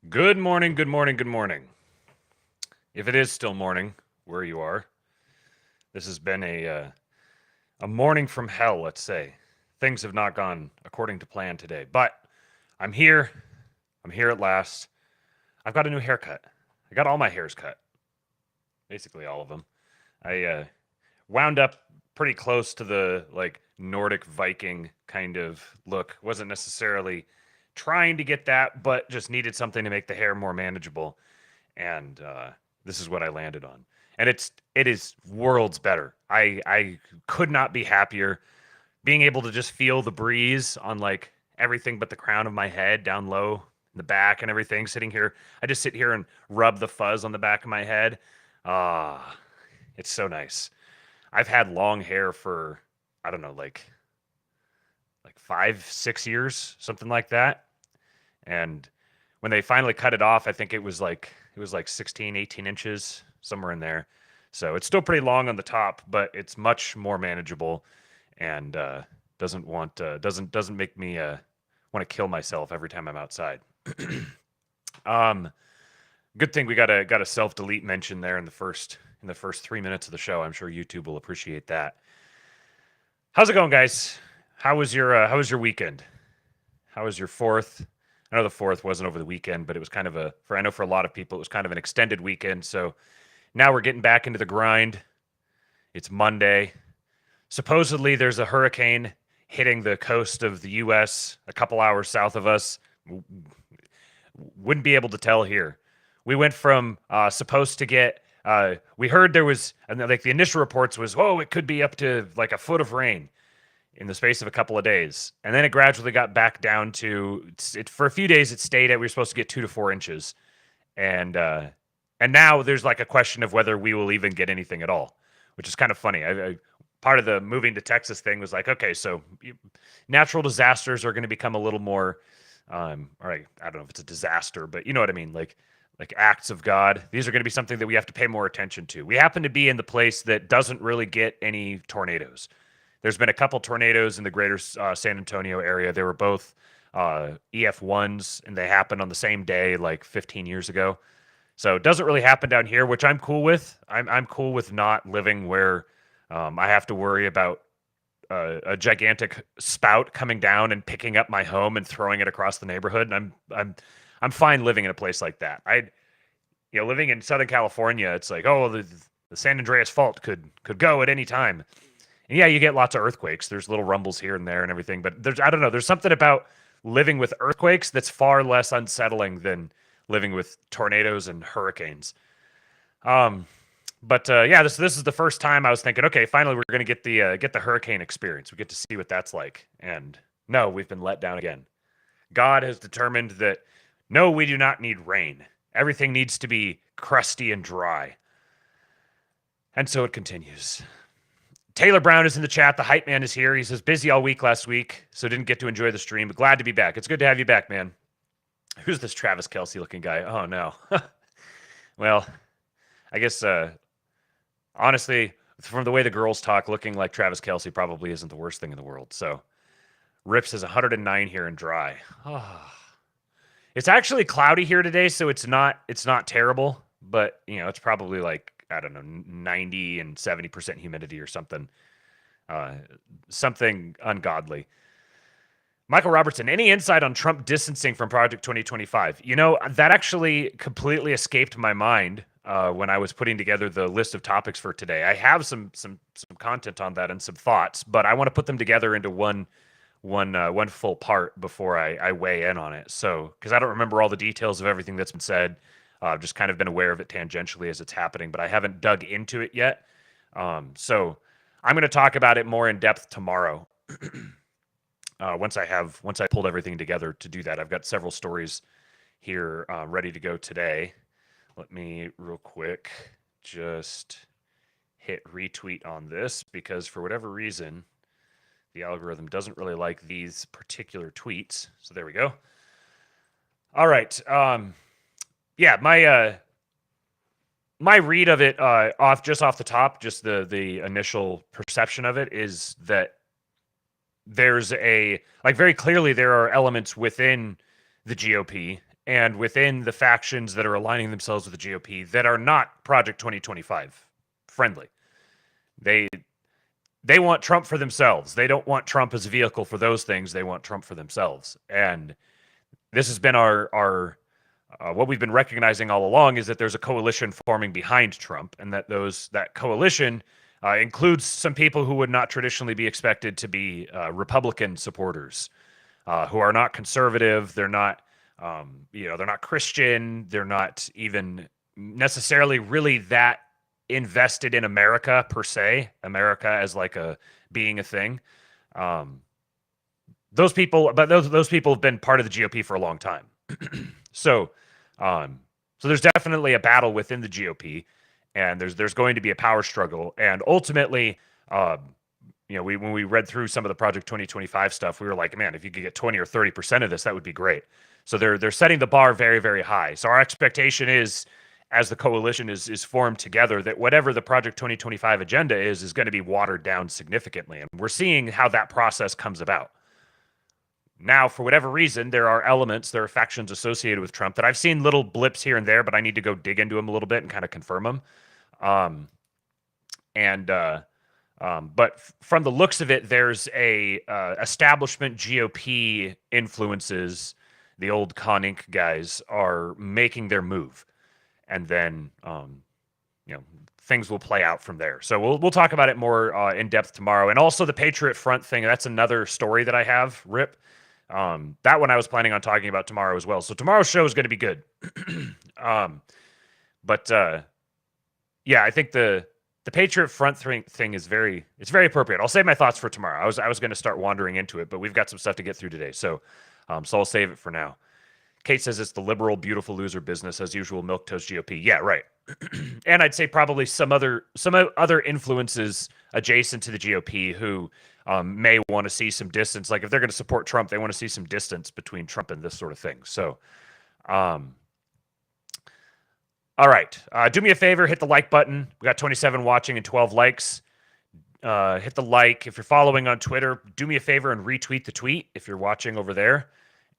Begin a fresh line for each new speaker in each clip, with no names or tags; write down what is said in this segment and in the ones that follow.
Good morning, good morning, good morning. If it is still morning where you are, this has been a morning from hell, let's say. Things have not gone according to plan today, but I'm here. I'm here at last. I've got a new haircut. I got all my hairs cut, basically all of them. I wound up pretty close to the Nordic Viking kind of look. Wasn't necessarily trying to get that, but just needed something to make the hair more manageable. And this is what I landed on. And it is worlds better. I could not be happier. Being able to just feel the breeze on everything but the crown of my head down low in the back and everything. Sitting here, I just sit here and rub the fuzz on the back of my head. Ah, it's so nice. I've had long hair for I don't know, like 5, 6 years, something like that. And when they finally cut it off, I think it was like 16, 18 inches, somewhere in there. So it's still pretty long on the top, but it's much more manageable and doesn't make me want to kill myself every time I'm outside. um, Good thing we got a self delete mention there in the first 3 minutes of the show. I'm sure YouTube will appreciate that. How's it going, guys? How was your weekend? How was your fourth? I know the fourth wasn't over the weekend, but it was kind of I know for a lot of people, it was kind of an extended weekend. So now we're getting back into the grind. It's Monday. Supposedly there's a hurricane hitting the coast of the U.S. a couple hours south of us. Wouldn't be able to tell here. We went from supposed to get, we heard there was, and like the initial reports was, oh, it could be up to like a foot of rain in the space of a couple of days. And then it gradually got back down to, for a few days it stayed at, we were supposed to get 2 to 4 inches. And now there's like a question of whether we will even get anything at all, which is kind of funny. Part of the moving to Texas thing was like, okay, so natural disasters are going to become a little more, all right, I don't know if it's a disaster, but you know what I mean? Like acts of God. These are going to be something that we have to pay more attention to. We happen to be in the place that doesn't really get any tornadoes. There's been a couple tornadoes in the greater San Antonio area. They were both EF1s, and they happened on the same day like 15 years ago. So it doesn't really happen down here, which I'm cool with. I'm cool with not living where I have to worry about a gigantic spout coming down and picking up my home and throwing it across the neighborhood. And I'm fine living in a place like that. Living in Southern California, it's like, oh, the San Andreas fault could go at any time. And yeah, you get lots of earthquakes. There's little rumbles here and there and everything, but I don't know. There's something about living with earthquakes that's far less unsettling than living with tornadoes and hurricanes. But yeah, this is the first time I was thinking, okay, finally we're gonna get the hurricane experience. We get to see what that's like. And no, we've been let down again. God has determined that no, we do not need rain. Everything needs to be crusty and dry. And so it continues. Taylor Brown is in the chat. The hype man is here. He says, busy all week last week, so didn't get to enjoy the stream, but glad to be back. It's good to have you back, man. Who's this Travis Kelce looking guy? Oh, no. Well, I guess, honestly, from the way the girls talk, looking like Travis Kelce probably isn't the worst thing in the world. So, Rips is 109 here and dry. Oh. It's actually cloudy here today, so it's not terrible, but, it's probably like, I don't know, 90 and 70% humidity or something. Something ungodly. Michael Robertson, any insight on Trump distancing from Project 2025? That actually completely escaped my mind when I was putting together the list of topics for today. I have some content on that and some thoughts, but I want to put them together into one full part before I weigh in on it. So, because I don't remember all the details of everything that's been said. I've just kind of been aware of it tangentially as it's happening, but I haven't dug into it yet. So I'm going to talk about it more in depth tomorrow. Once I pulled everything together to do that. I've got several stories here ready to go today. Let me real quick just hit retweet on this because for whatever reason, the algorithm doesn't really like these particular tweets. So there we go. All right. Yeah, my read of it off the top, just the initial perception of it is that there's very clearly there are elements within the GOP and within the factions that are aligning themselves with the GOP that are not Project 2025 friendly. They want Trump for themselves. They don't want Trump as a vehicle for those things. They want Trump for themselves. And this has been our what we've been recognizing all along is that there's a coalition forming behind Trump, and that coalition includes some people who would not traditionally be expected to be Republican supporters, who are not conservative. They're not, they're not Christian. They're not even necessarily really that invested in America per se, America as like being a thing. Those people have been part of the GOP for a long time. So there's definitely a battle within the GOP, and there's going to be a power struggle. And ultimately, when we read through some of the Project 2025 stuff, we were like, man, if you could get 20 or 30% of this, that would be great. So they're setting the bar very, very high. So our expectation is, as the coalition is formed together, that whatever the Project 2025 agenda is going to be watered down significantly. And we're seeing how that process comes about. Now, for whatever reason, there are factions associated with Trump that I've seen little blips here and there, but I need to go dig into them a little bit and kind of confirm them. But from the looks of it, there's a establishment GOP influences. The old Con Inc. guys are making their move, and then things will play out from there. So we'll talk about it more in depth tomorrow, and also the Patriot Front thing. That's another story that I have. Rip. That one I was planning on talking about tomorrow as well. So tomorrow's show is going to be good. I think the Patriot Front thing is very appropriate. I'll save my thoughts for tomorrow. I was going to start wandering into it, but we've got some stuff to get through today. So I'll save it for now. Kate says it's the liberal, beautiful loser business as usual. Milquetoast GOP. Yeah, right. And I'd say probably some other influences adjacent to the GOP who may want to see some distance. Like if they're going to support Trump, they want to see some distance between Trump and this sort of thing. So, all right. Do me a favor, hit the like button. We got 27 watching and 12 likes. Hit the like. If you're following on Twitter, do me a favor and retweet the tweet if you're watching over there.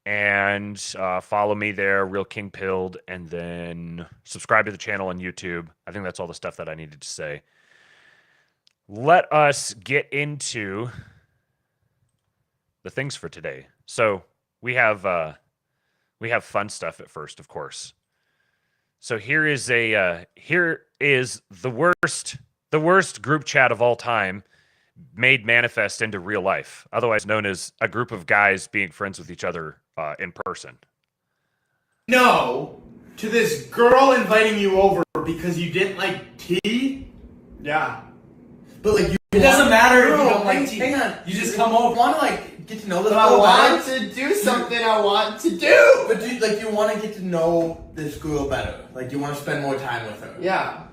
And follow me there, Real King Pilled, and then subscribe to the channel on YouTube. I think that's all the stuff that I needed to say. Let us get into the things for today. So we have fun stuff at first, of course. So here is the worst group chat of all time made manifest into real life, otherwise known as a group of guys being friends with each other in person.
No, to this girl inviting you over because you didn't like tea? Yeah.
But like,
it doesn't matter if you don't like tea.
Hang on.
You just come over.
You want to like get to know this
I
girl
want
better?
to do something I want to do.
But you want to get to know this girl better. Like you want to spend more time with her.
Yeah.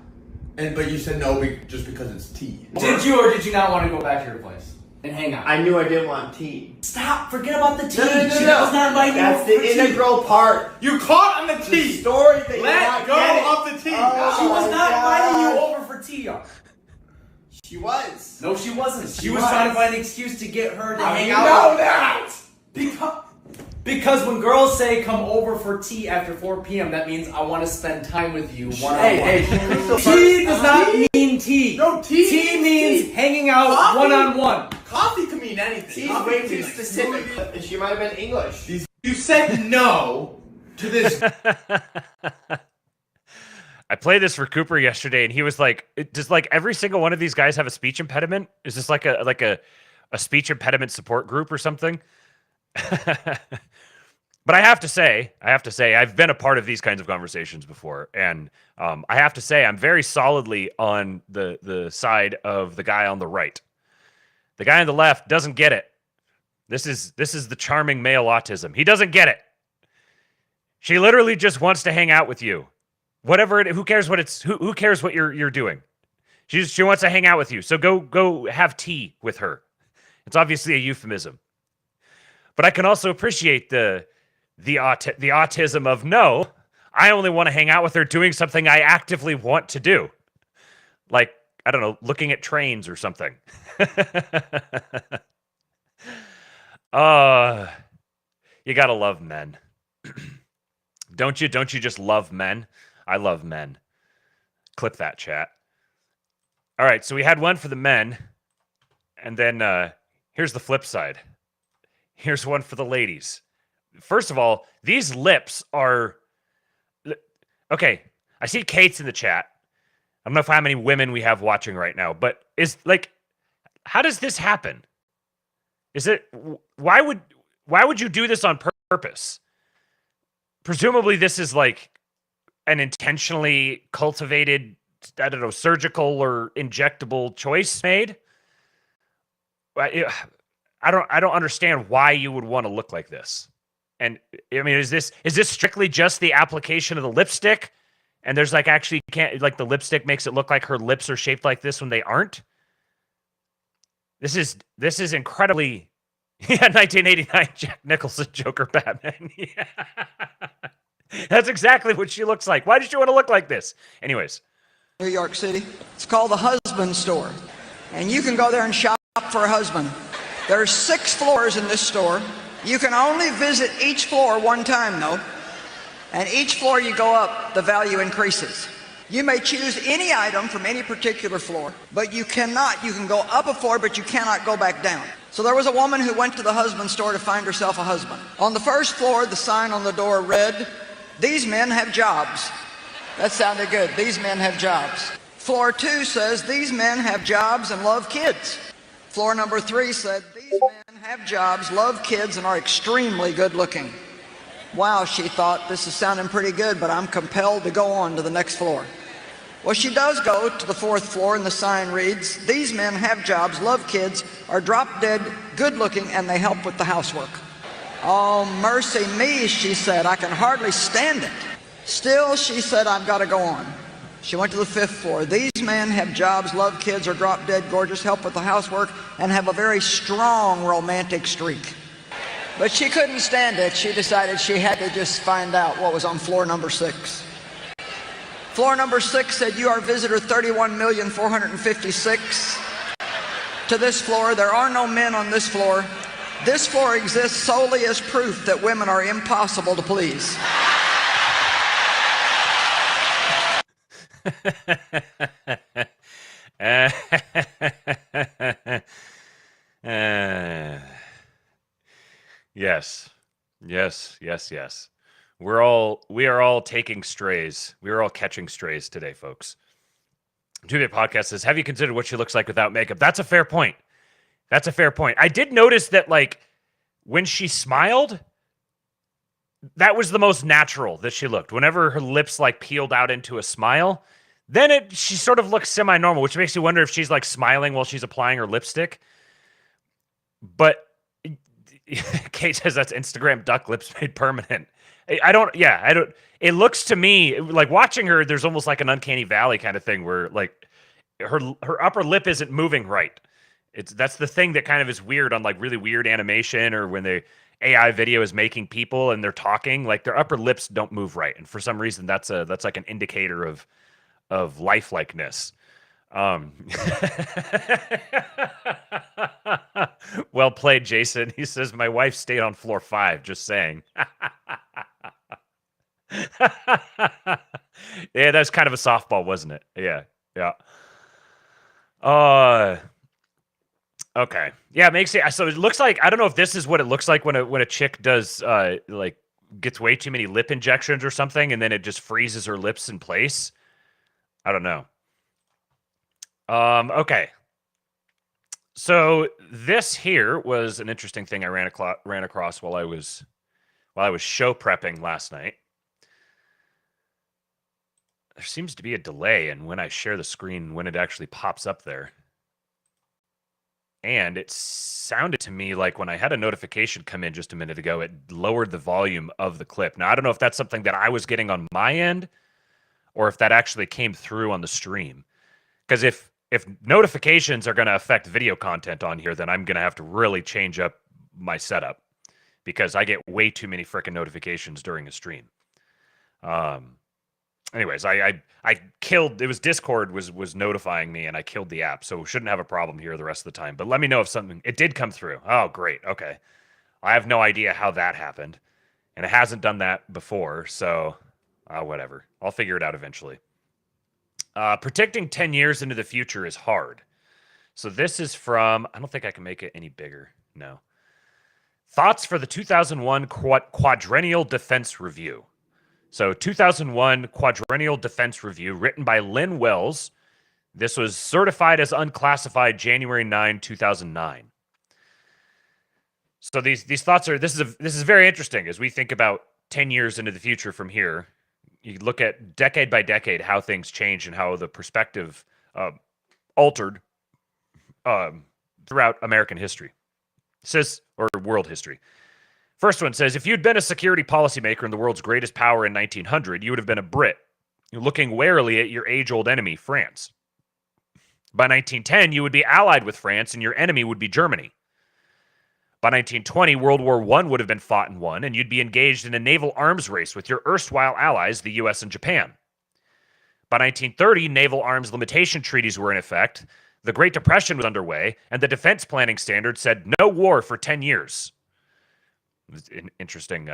But you said no just because it's tea.
Did you or did you not want to go back to your place and hang out?
I knew I didn't want tea.
Stop! Forget about the tea.
No.
She was not inviting you
That's
over for
the
tea.
integral part. You caught on the
The
tea.
story that
Let
you're not
go of the tea.
Oh,
She was not inviting you
God.
over for tea.
She was.
No, she wasn't.
She was trying to find an excuse to get her to
How do
hang
you
out.
know that?
Because when girls say come over for tea after 4 p.m., that means I want to spend time with you one-on-one.
Hey,
Tea does not mean tea.
No, tea.
Tea means hanging out
Coffee.
one-on-one.
Coffee can mean anything.
Tea's
Coffee
way
can
too
mean, like,
specific.
smoothie. She might have been English. You said no to this.
I played this for Cooper yesterday, and he was like, "Does like every single one of these guys have a speech impediment? Is this like a speech impediment support group or something?" But I have to say, I've been a part of these kinds of conversations before, and I have to say, I'm very solidly on the side of the guy on the right. The guy on the left doesn't get it. This is the charming male autism. He doesn't get it. She literally just wants to hang out with you. Who cares who cares what you're doing? She wants to hang out with you. So go have tea with her. It's obviously a euphemism. But I can also appreciate the autism of no, I only want to hang out with her doing something I actively want to do. Like, I don't know, looking at trains or something. You gotta love men. Don't you just love men? I love men. Clip that, chat. All right, so we had one for the men, and then here's the flip side. Here's one for the ladies. First of all, these lips are... Okay, I see Kate's in the chat. I don't know how many women we have watching right now, but how does this happen? Why would you do this on purpose? Presumably this is like an intentionally cultivated, I don't know, surgical or injectable choice made. I don't understand why you would want to look like this. And I mean, is this strictly just the application of the lipstick? And there's like actually can't like the lipstick makes it look like her lips are shaped like this when they aren't. This is incredibly 1989 Jack Nicholson Joker Batman. Yeah. That's exactly what she looks like. Why did you want to look like this? Anyways.
New York City. It's called the Husband Store. And you can go there and shop for a husband. There's 6 floors in this store. You can only visit each floor one time though. And each floor you go up, the value increases. You may choose any item from any particular floor, but you can go up a floor, but you cannot go back down. So there was a woman who went to the husband store to find herself a husband. On the first floor, the sign on the door read, "These men have jobs." That sounded good. These men have jobs. Floor 2 says, "These men have jobs and love kids." Floor number 3 said, "These men have jobs, love kids, and are extremely good looking." Wow, she thought, this is sounding pretty good, but I'm compelled to go on to the next floor. Well, she does go to the 4th floor, and the sign reads, "These men have jobs, love kids, are drop dead, good looking, and they help with the housework." Oh, mercy me, she said, I can hardly stand it. Still, she said, I've got to go on. She went to the 5th floor. "These men have jobs, love kids, are drop dead, gorgeous, help with the housework, and have a very strong romantic streak." But she couldn't stand it. She decided she had to just find out what was on floor number 6. Floor number 6 said, "You are visitor 31,456. To this floor, there are no men on this floor. This floor exists solely as proof that women are impossible to please."
Yes. We are all taking strays. We are all catching strays today, folks. 2-Bit Podcast says, "Have you considered what she looks like without makeup?" That's a fair point. I did notice that, like, when she smiled, that was the most natural that she looked. Whenever her lips, like, peeled out into a smile, then she sort of looks semi-normal, which makes you wonder if she's, like, smiling while she's applying her lipstick. But Kate says that's Instagram duck lips made permanent. I don't. It looks to me like watching her, there's almost like an uncanny valley kind of thing where like her upper lip isn't moving right. That's the thing that kind of is weird on like really weird animation or when the AI video is making people and they're talking, like their upper lips don't move right. And for some reason that's like an indicator of lifelikeness. Well played, Jason. He says my wife stayed on floor 5, just saying. Yeah, that's kind of a softball, wasn't it? Yeah. Okay. Yeah, it makes it so it looks like I don't know if this is what it looks like when a chick does like gets way too many lip injections or something and then it just freezes her lips in place. I don't know. Okay. So this here was an interesting thing I ran across while I was show prepping last night. There seems to be a delay in when I share the screen when it actually pops up there. And it sounded to me like when I had a notification come in just a minute ago, it lowered the volume of the clip. Now, I don't know if that's something that I was getting on my end or if that actually came through on the stream. Because if notifications are going to affect video content on here, then I'm going to have to really change up my setup because I get way too many freaking notifications during a stream. Anyways, I killed, it was Discord was notifying me and I killed the app, so shouldn't have a problem here the rest of the time. But let me know if something, it did come through. Oh, great. Okay. I have no idea how that happened. And it hasn't done that before, so whatever. I'll figure it out eventually. Predicting 10 years into the future is hard. So this is from, I don't think I can make it any bigger. No. Thoughts for the 2001 Quadrennial Defense Review. So 2001 Quadrennial Defense Review, written by Lynn Wells. This was certified as unclassified January 9, 2009. So these thoughts are, this is very interesting as we think about 10 years into the future from here. You look at decade by decade how things change and how the perspective altered throughout American history. It says, or world history. First one says, if you'd been a security policymaker in the world's greatest power in 1900, you would have been a Brit, looking warily at your age-old enemy, France. By 1910, you would be allied with France, and your enemy would be Germany. By 1920, World War I would have been fought and won, and you'd be engaged in a naval arms race with your erstwhile allies, the US and Japan. By 1930, naval arms limitation treaties were in effect, the Great Depression was underway, and the defense planning standard said no war for 10 years. An interesting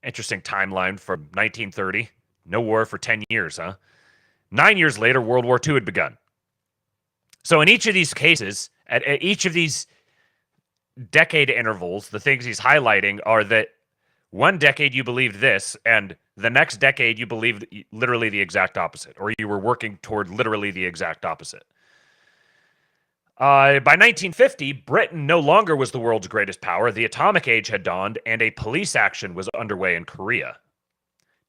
timeline from 1930. No war for 10 years, huh? 9 years later, World War II had begun. So in each of these cases, at each of these decade intervals, the things he's highlighting are that one decade you believed this, and the next decade you believed literally the exact opposite, or you were working toward literally the exact opposite. By 1950, Britain no longer was the world's greatest power. The atomic age had dawned, and a police action was underway in Korea.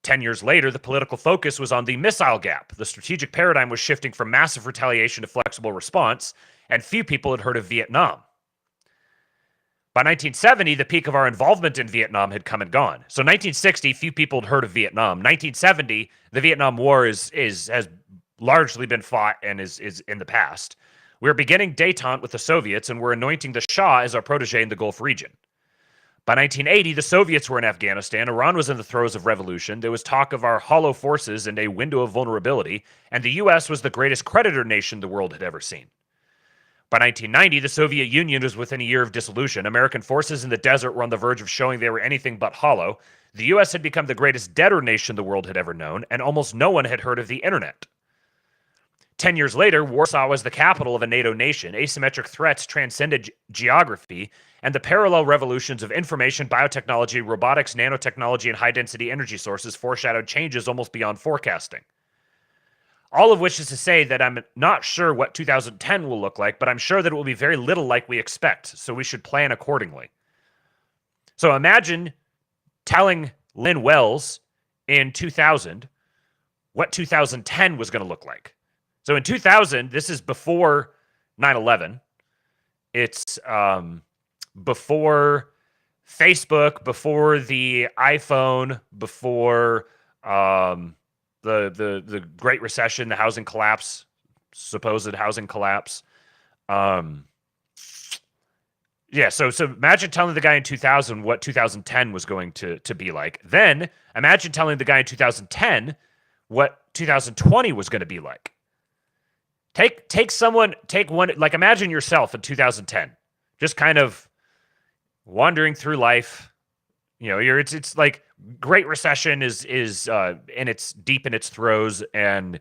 10 years later, the political focus was on the missile gap. The strategic paradigm was shifting from massive retaliation to flexible response, and few people had heard of Vietnam. By 1970, the peak of our involvement in Vietnam had come and gone. So 1960, few people had heard of Vietnam. 1970, the Vietnam War has largely been fought and is in the past. We're beginning détente with the Soviets, and we're anointing the Shah as our protege in the Gulf region. By 1980, the Soviets were in Afghanistan, Iran was in the throes of revolution, there was talk of our hollow forces and a window of vulnerability, and the US was the greatest creditor nation the world had ever seen. By 1990, the Soviet Union was within a year of dissolution. American forces in the desert were on the verge of showing they were anything but hollow. The US had become the greatest debtor nation the world had ever known, and almost no one had heard of the internet. 10 years later, Warsaw was the capital of a NATO nation. Asymmetric threats transcended geography, and the parallel revolutions of information, biotechnology, robotics, nanotechnology, and high-density energy sources foreshadowed changes almost beyond forecasting. All of which is to say that I'm not sure what 2010 will look like, but I'm sure that it will be very little like we expect, so we should plan accordingly. So imagine telling Lynn Wells in 2000 what 2010 was going to look like. So in 2000, this is before 9/11. It's before Facebook, before the iPhone, before the Great Recession, the housing collapse, supposed housing collapse. Yeah, so imagine telling the guy in 2000 what 2010 was going to be like. Then imagine telling the guy in 2010 what 2020 was going to be like. Take one, like imagine yourself in 2010, just kind of wandering through life. You know, it's like Great Recession is and it's deep in its throes, and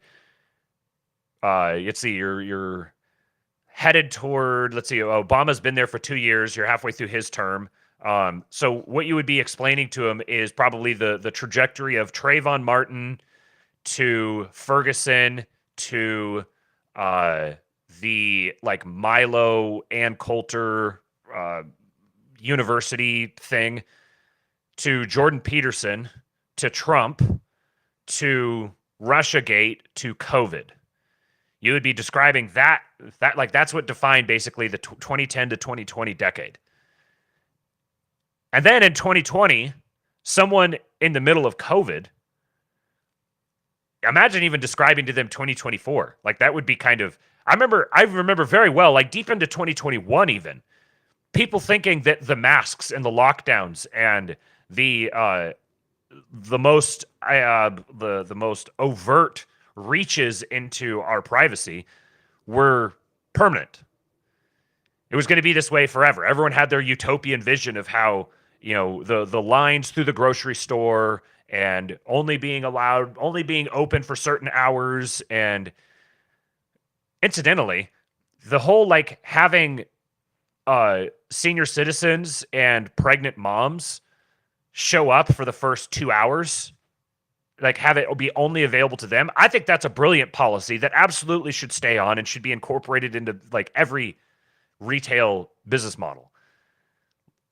let's see, you're headed toward, let's see, Obama's been there for 2 years. You're halfway through his term. So what you would be explaining to him is probably the trajectory of Trayvon Martin to Ferguson to the like Milo Ann Coulter university thing, to Jordan Peterson, to Trump, to Russiagate, to COVID. You would be describing that like that's what defined basically the 2010 to 2020 decade. And then in 2020, someone in the middle of COVID, imagine even describing to them 2024. Like that would be kind of, I remember very well, like deep into 2021 even, people thinking that the masks and the lockdowns and the most overt reaches into our privacy were permanent. It was going to be this way forever. Everyone had their utopian vision of how, the lines through the grocery store and only being open for certain hours. And incidentally, the whole like having senior citizens and pregnant moms show up for the first 2 hours, like have it be only available to them. I think that's a brilliant policy that absolutely should stay on and should be incorporated into like every retail business model.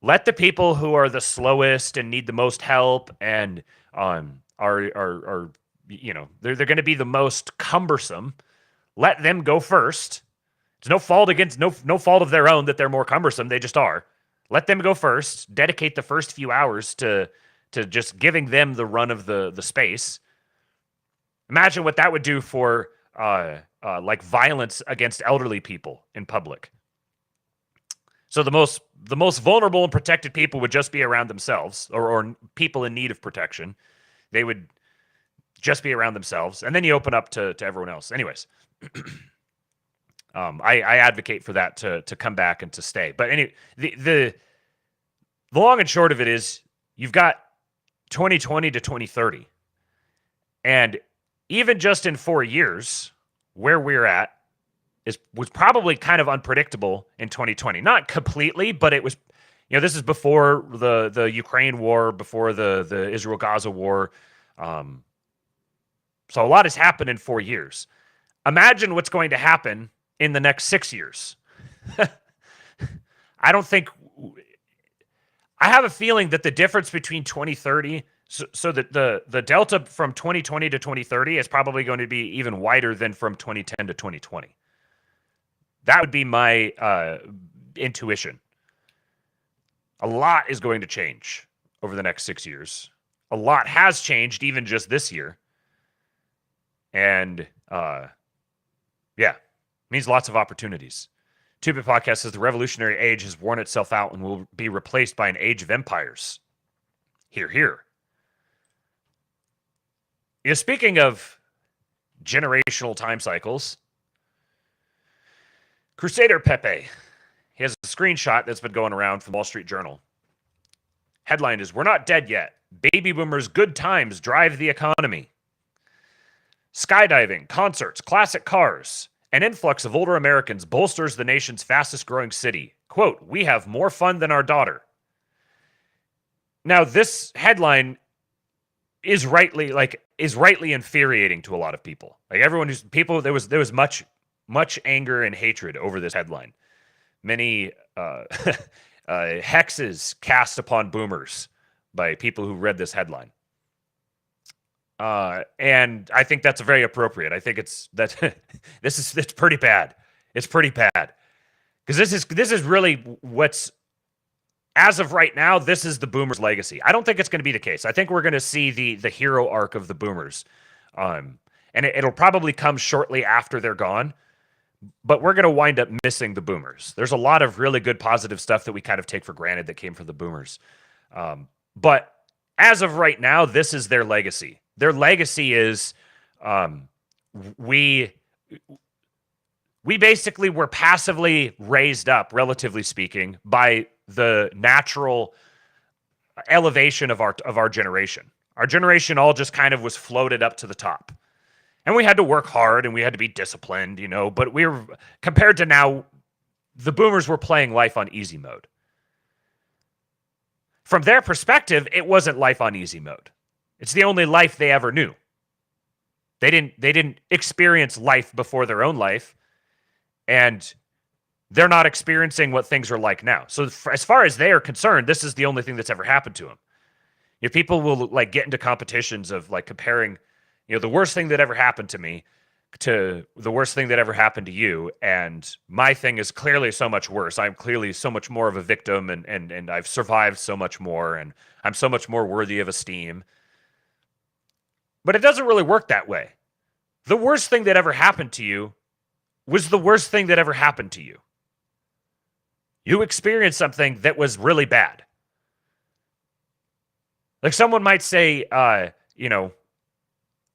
Let the people who are the slowest and need the most help and are they're going to be the most cumbersome. Let them go first. It's no fault of their own that they're more cumbersome. They just are. Let them go first. Dedicate the first few hours to just giving them the run of the space. Imagine what that would do for like violence against elderly people in public. So the most vulnerable and protected people would just be around themselves, or people in need of protection. They would just be around themselves, and then you open up to everyone else. Anyways, I advocate for that to come back and to stay. But the long and short of it is you've got 2020 to 2030, and even just in 4 years, where we're at was probably kind of unpredictable in 2020. Not completely, but it was, this is before the Ukraine war, before the Israel-Gaza war. So a lot has happened in 4 years. Imagine what's going to happen in the next 6 years. I have a feeling that the difference between 2030, so that the delta from 2020 to 2030 is probably going to be even wider than from 2010 to 2020. That would be my intuition. A lot is going to change over the next 6 years. A lot has changed even just this year. And means lots of opportunities. 2-Bit Podcast says the revolutionary age has worn itself out and will be replaced by an age of empires. Hear, hear. Speaking of generational time cycles, Crusader Pepe, he has a screenshot that's been going around from Wall Street Journal. Headline is, "We're not dead yet. Baby boomers' good times drive the economy. Skydiving, concerts, classic cars, an influx of older Americans bolsters the nation's fastest growing city. Quote, we have more fun than our daughter." Now, this headline is rightly infuriating to a lot of people. Like there was much anger and hatred over this headline. Many hexes cast upon boomers by people who read this headline. And I think that's very appropriate. I think it's pretty bad. It's pretty bad. Because this is really what's, as of right now, this is the boomers' legacy. I don't think it's going to be the case. I think we're going to see the hero arc of the boomers. And it'll probably come shortly after they're gone. But we're going to wind up missing the boomers. There's a lot of really good positive stuff that we kind of take for granted that came from the boomers. But as of right now, this is their legacy. Their legacy is we basically were passively raised up, relatively speaking, by the natural elevation of our generation. Our generation all just kind of was floated up to the top. And we had to work hard and we had to be disciplined, but we were, compared to now, the boomers were playing life on easy mode. From their perspective, it wasn't life on easy mode. It's the only life they ever knew. They didn't experience life before their own life, and they're not experiencing what things are like now. So as far as they are concerned, this is the only thing that's ever happened to them. People will like get into competitions of like comparing, the worst thing that ever happened to me to the worst thing that ever happened to you, and my thing is clearly so much worse. I'm clearly so much more of a victim, and I've survived so much more, and I'm so much more worthy of esteem. But it doesn't really work that way. The worst thing that ever happened to you was the worst thing that ever happened to you. You experienced something that was really bad. Like someone might say,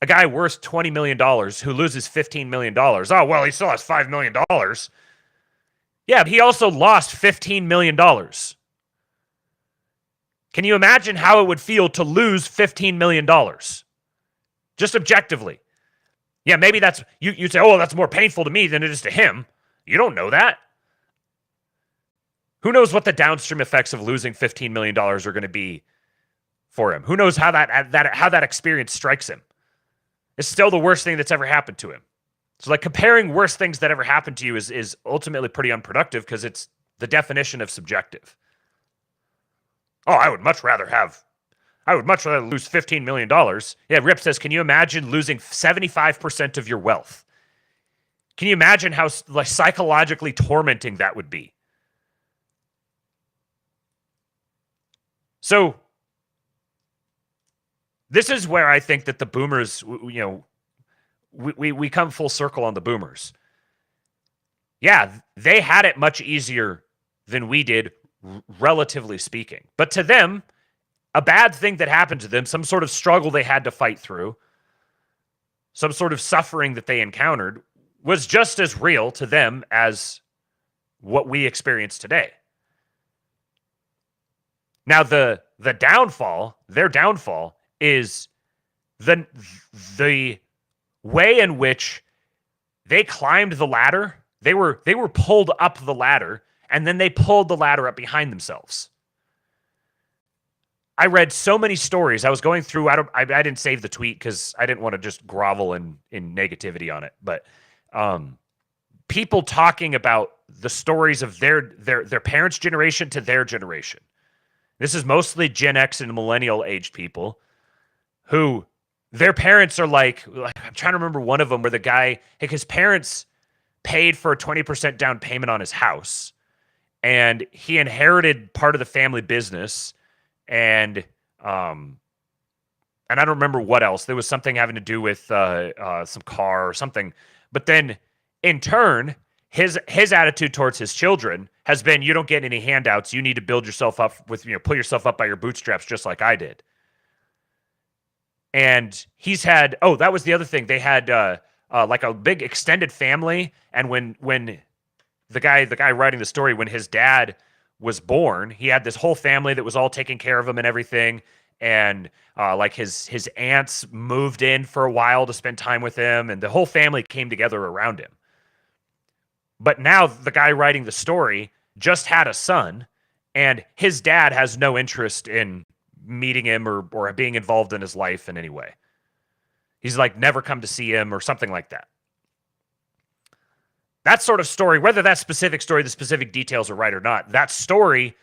a guy worth $20 million who loses $15 million. Oh, well, he still has $5 million. Yeah, but he also lost $15 million. Okay, Can you imagine how it would feel to lose $15 million? Just objectively. Yeah, maybe that's, you'd say, oh, that's more painful to me than it is to him. You don't know that. Who knows what the downstream effects of losing $15 million are going to be for him? Who knows how that experience strikes him? It's still the worst thing that's ever happened to him. So like comparing worst things that ever happened to you is ultimately pretty unproductive because it's the definition of subjective. Oh, I would much rather lose $15 million. Yeah, Rip says, can you imagine losing 75% of your wealth? Can you imagine how like psychologically tormenting that would be? So this is where I think that the boomers, we come full circle on the boomers. Yeah, they had it much easier than we did, relatively speaking. But to them, a bad thing that happened to them, some sort of struggle they had to fight through, some sort of suffering that they encountered, was just as real to them as what we experience today. Now, their downfall is the way in which they climbed the ladder. They were pulled up the ladder, and then they pulled the ladder up behind themselves. I read so many stories. I was going through. I didn't save the tweet because I didn't want to just grovel in negativity on it. But people talking about the stories of their parents' generation to their generation. This is mostly Gen X and millennial aged people who their parents are like, I'm trying to remember one of them where the guy, his parents paid for a 20% down payment on his house and he inherited part of the family business and I don't remember what else. There was something having to do with some car or something. But then in turn, his attitude towards his children has been, you don't get any handouts. You need to build yourself up pull yourself up by your bootstraps, just like I did. And he's had, that was the other thing. They had like a big extended family. And when the guy writing the story, when his dad was born, he had this whole family that was all taking care of him and everything. And like his aunts moved in for a while to spend time with him. And the whole family came together around him. But now the guy writing the story just had a son, and his dad has no interest in meeting him or being involved in his life in any way. He's like never come to see him or something like that. That sort of story, whether that specific story, the specific details are right or not, that story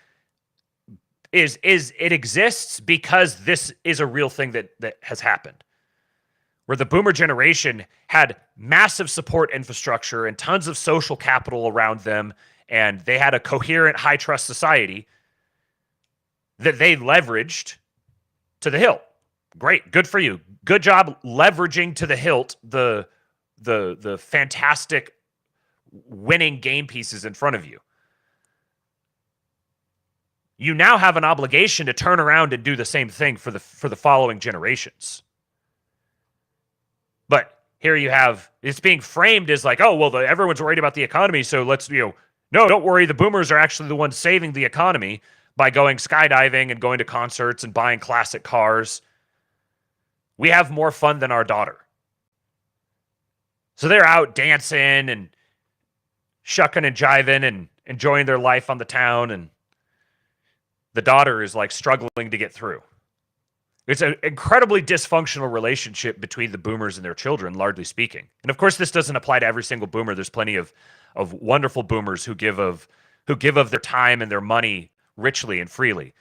it exists because this is a real thing that has happened. Where the boomer generation had massive support infrastructure and tons of social capital around them, and they had a coherent, high-trust society that they leveraged to the hilt. Great, good for you. Good job leveraging to the hilt the fantastic winning game pieces in front of you. You now have an obligation to turn around and do the same thing for the following generations. But here you have, it's being framed as like, oh, well, everyone's worried about the economy, so let's, no, don't worry. The boomers are actually the ones saving the economy by going skydiving and going to concerts and buying classic cars. We have more fun than our daughter. So they're out dancing and shucking and jiving and enjoying their life on the town, and the daughter is like struggling to get through. It's an incredibly dysfunctional relationship between the boomers and their children, largely speaking. And of course, this doesn't apply to every single boomer. There's plenty of wonderful boomers who give of their time and their money richly and freely.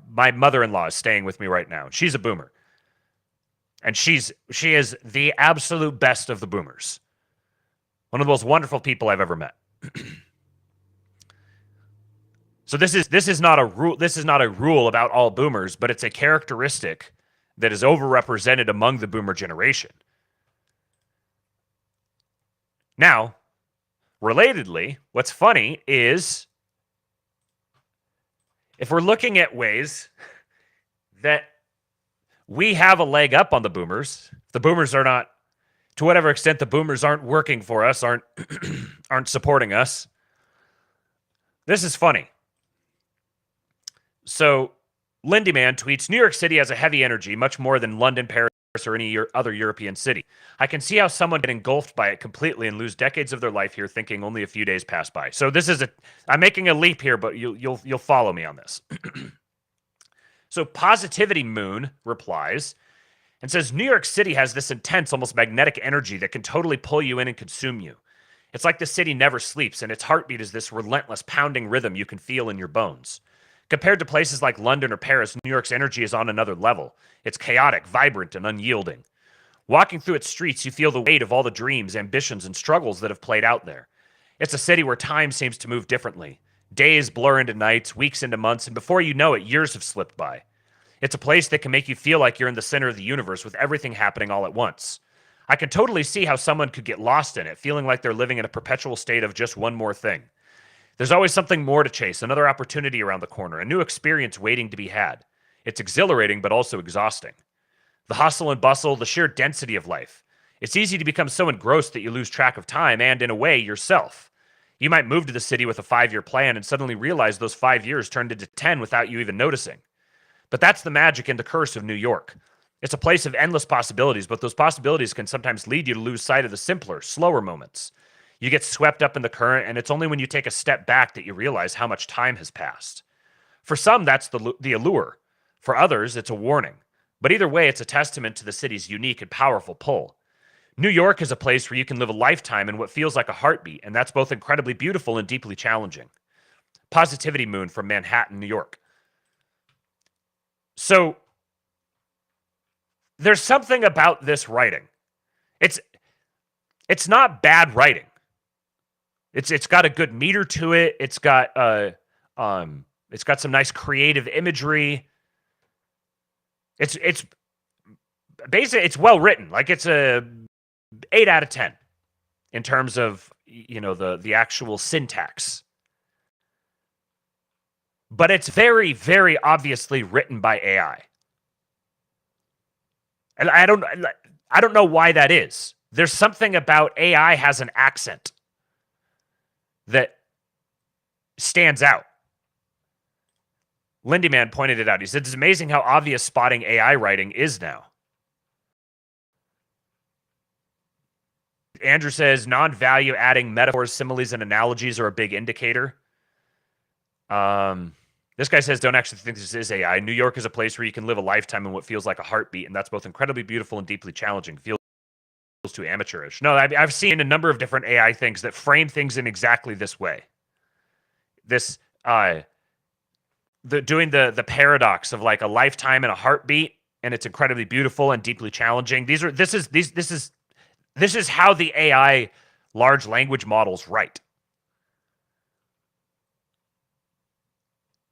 My mother-in-law is staying with me right now. She's a boomer. And she is the absolute best of the boomers. One of the most wonderful people I've ever met. So this is not a rule. This is not a rule about all boomers, but it's a characteristic that is overrepresented among the boomer generation. Now, relatedly, what's funny is if we're looking at ways that we have a leg up on the boomers, the boomers are not, to whatever extent the boomers aren't working for us, aren't supporting us. This is funny. So Lindy Man tweets, New York City has a heavy energy, much more than London, Paris, or any other European city. I can see how someone get engulfed by it completely and lose decades of their life here thinking only a few days pass by. So this is I'm making a leap here, but you'll follow me on this. So Positivity Moon replies and says, New York City has this intense, almost magnetic energy that can totally pull you in and consume you. It's like the city never sleeps, and its heartbeat is this relentless pounding rhythm you can feel in your bones. Compared to places like London or Paris, New York's energy is on another level. It's chaotic, vibrant, and unyielding. Walking through its streets, you feel the weight of all the dreams, ambitions, and struggles that have played out there. It's a city where time seems to move differently. Days blur into nights, weeks into months, and before you know it, years have slipped by. It's a place that can make you feel like you're in the center of the universe with everything happening all at once. I can totally see how someone could get lost in it, feeling like they're living in a perpetual state of just one more thing. There's always something more to chase, another opportunity around the corner, a new experience waiting to be had. It's exhilarating, but also exhausting. The hustle and bustle, the sheer density of life. It's easy to become so engrossed that you lose track of time and, in a way, yourself. You might move to the city with a 5-year plan and suddenly realize those 5 years turned into 10 without you even noticing. But that's the magic and the curse of New York. It's a place of endless possibilities, but those possibilities can sometimes lead you to lose sight of the simpler, slower moments. You get swept up in the current, and it's only when you take a step back that you realize how much time has passed. For some, that's the allure. For others, it's a warning. But either way, it's a testament to the city's unique and powerful pull. New York is a place where you can live a lifetime in what feels like a heartbeat, and that's both incredibly beautiful and deeply challenging. Positivity Moon from Manhattan, New York. So, there's something about this writing. It's not bad writing. It's got a good meter to it. It's got some nice creative imagery. It's basically it's well written. Like it's a 8 out of 10 in terms of the actual syntax. But it's very, very obviously written by AI. And I don't know why that is. There's something about AI has an accent that stands out. Lindy Man pointed it out. He said, it's amazing how obvious spotting AI writing is now. Andrew says, non-value adding metaphors, similes, and analogies are a big indicator. This guy says, don't actually think this is AI. New York is a place where you can live a lifetime in what feels like a heartbeat, and that's both incredibly beautiful and deeply challenging. Feels too amateurish. No, I've seen a number of different AI things that frame things in exactly this way. This, doing the paradox of like a lifetime and a heartbeat, and it's incredibly beautiful and deeply challenging. This is how the AI large language models write.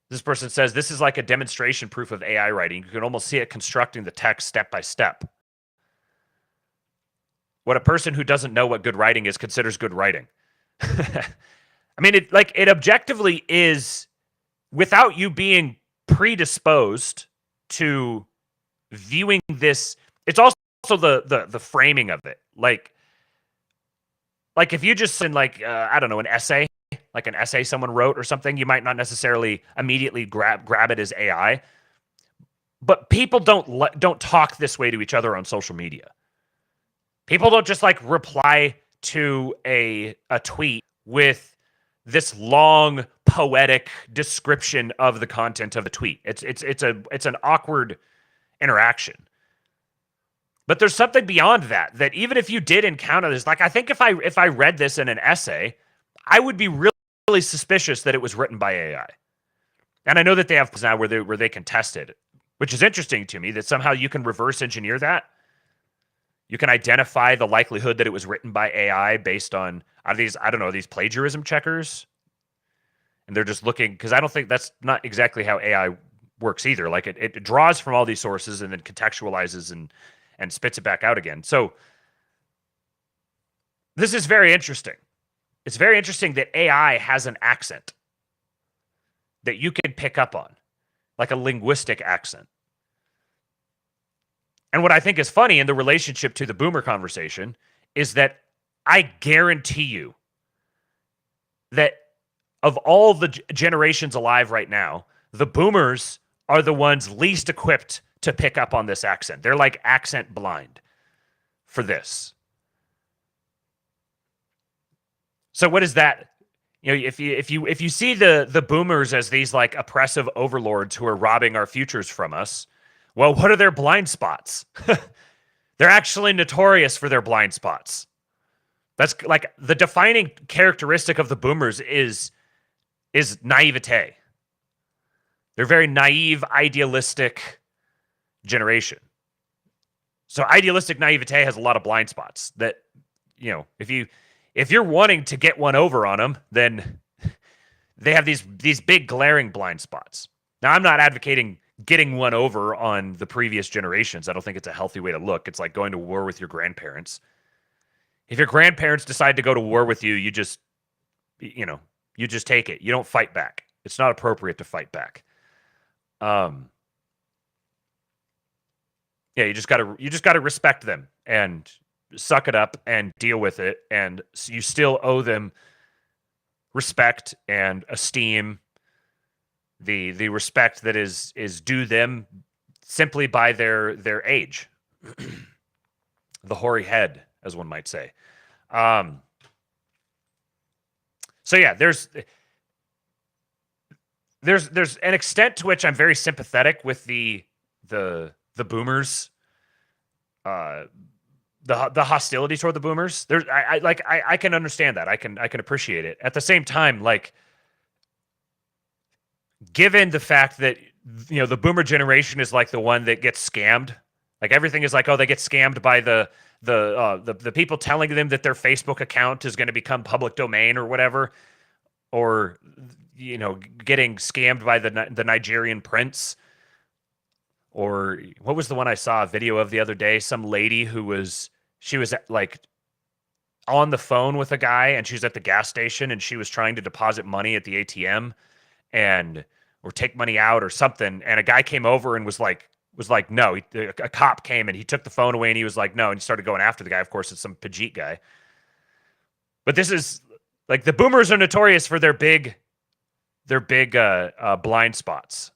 This person says, this is like a demonstration proof of AI writing. You can almost see it constructing the text step by step. What a person who doesn't know what good writing is considers good writing. I mean, it objectively is, without you being predisposed to viewing this. It's also the framing of it. Like if you just send I don't know, an essay, like an essay someone wrote or something, you might not necessarily immediately grab it as AI. But people don't talk this way to each other on social media. People don't just reply to a tweet with this long poetic description of the content of the tweet. It's an awkward interaction. But there's something beyond that even if you did encounter this, I think if I read this in an essay, I would be really suspicious that it was written by AI. And I know that they have now where they can test it, which is interesting to me that somehow you can reverse engineer that. You can identify the likelihood that it was written by AI based on these plagiarism checkers. And they're just looking, because I don't think that's not exactly how AI works either. Like it draws from all these sources and then contextualizes and spits it back out again. So this is very interesting. It's very interesting that AI has an accent that you can pick up on, like a linguistic accent. And what I think is funny in the relationship to the boomer conversation is that I guarantee you that of all the generations alive right now, the boomers are the ones least equipped to pick up on this accent. They're like accent blind for this. So what is that? You know, if you see the boomers as these like oppressive overlords who are robbing our futures from us, well, what are their blind spots? They're actually notorious for their blind spots. That's like the defining characteristic of the boomers is naivete. They're a very naive, idealistic generation. So idealistic naivete has a lot of blind spots that, you know, if you're wanting to get one over on them, then they have these big glaring blind spots. Now, I'm not advocating getting one over on the previous generations. I don't think it's a healthy way to look. It's like going to war with your grandparents. If your grandparents decide to go to war with you, you just take it. You don't fight back. It's not appropriate to fight back. Yeah, you just gotta respect them and suck it up and deal with it. And you still owe them respect and esteem. The respect that is due them simply by their age. The hoary head, as one might say. So yeah, there's an extent to which I'm very sympathetic with the boomers, the hostility toward the boomers. I can understand that. I can appreciate it. At the same time, like, given the fact that, you know, the boomer generation is like the one that gets scammed, like everything is like, oh, they get scammed by the people telling them that their Facebook account is going to become public domain or whatever, or, you know, getting scammed by the Nigerian prince. Or what was the one I saw a video of the other day? Some lady who was like on the phone with a guy, and she's at the gas station, and she was trying to deposit money at the ATM or take money out or something. And a guy came over and was like, no. A cop came and he took the phone away, and he was like, no. And he started going after the guy. Of course, it's some Pajit guy. But this is like, the boomers are notorious for their big blind spots.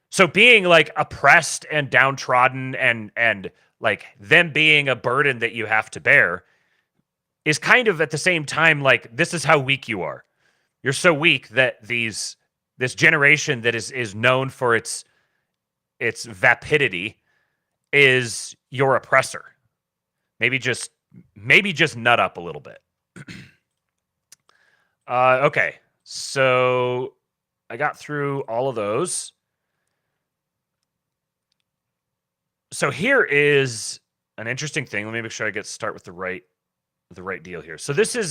So being like oppressed and downtrodden and like them being a burden that you have to bear is kind of at the same time like, this is how weak you are. You're so weak that this generation that is known for its vapidity is your oppressor. Maybe just nut up a little bit. Okay, so I got through all of those. So here is an interesting thing. Let me make sure I start with the right deal here. So this is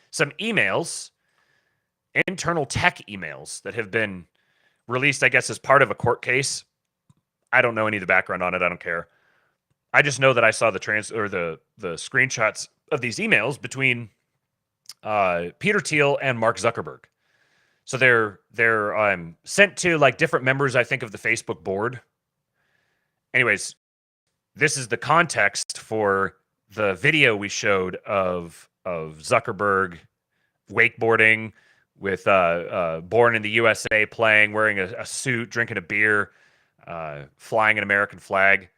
some emails, internal tech emails that have been released, I guess, as part of a court case. I don't know any of the background on it. I don't care. I just know that I saw the screenshots of these emails between Peter Thiel and Mark Zuckerberg. So they're sent to like different members, I think, of the Facebook board. Anyways, this is the context for the video we showed of Zuckerberg wakeboarding with Born in the USA playing, wearing a suit, drinking a beer, flying an American flag.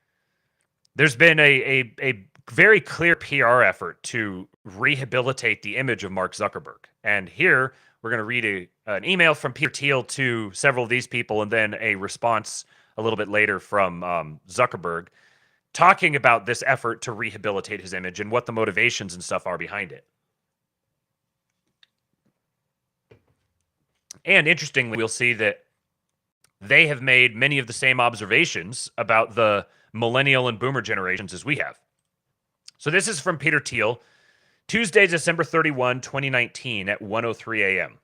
There's been a very clear PR effort to rehabilitate the image of Mark Zuckerberg. And here we're going to read an email from Peter Thiel to several of these people, and then a response a little bit later from Zuckerberg, talking about this effort to rehabilitate his image and what the motivations and stuff are behind it. And interestingly, we'll see that they have made many of the same observations about the millennial and boomer generations as we have. So this is from Peter Thiel, Tuesday, December 31, 2019 at 1:03 a.m.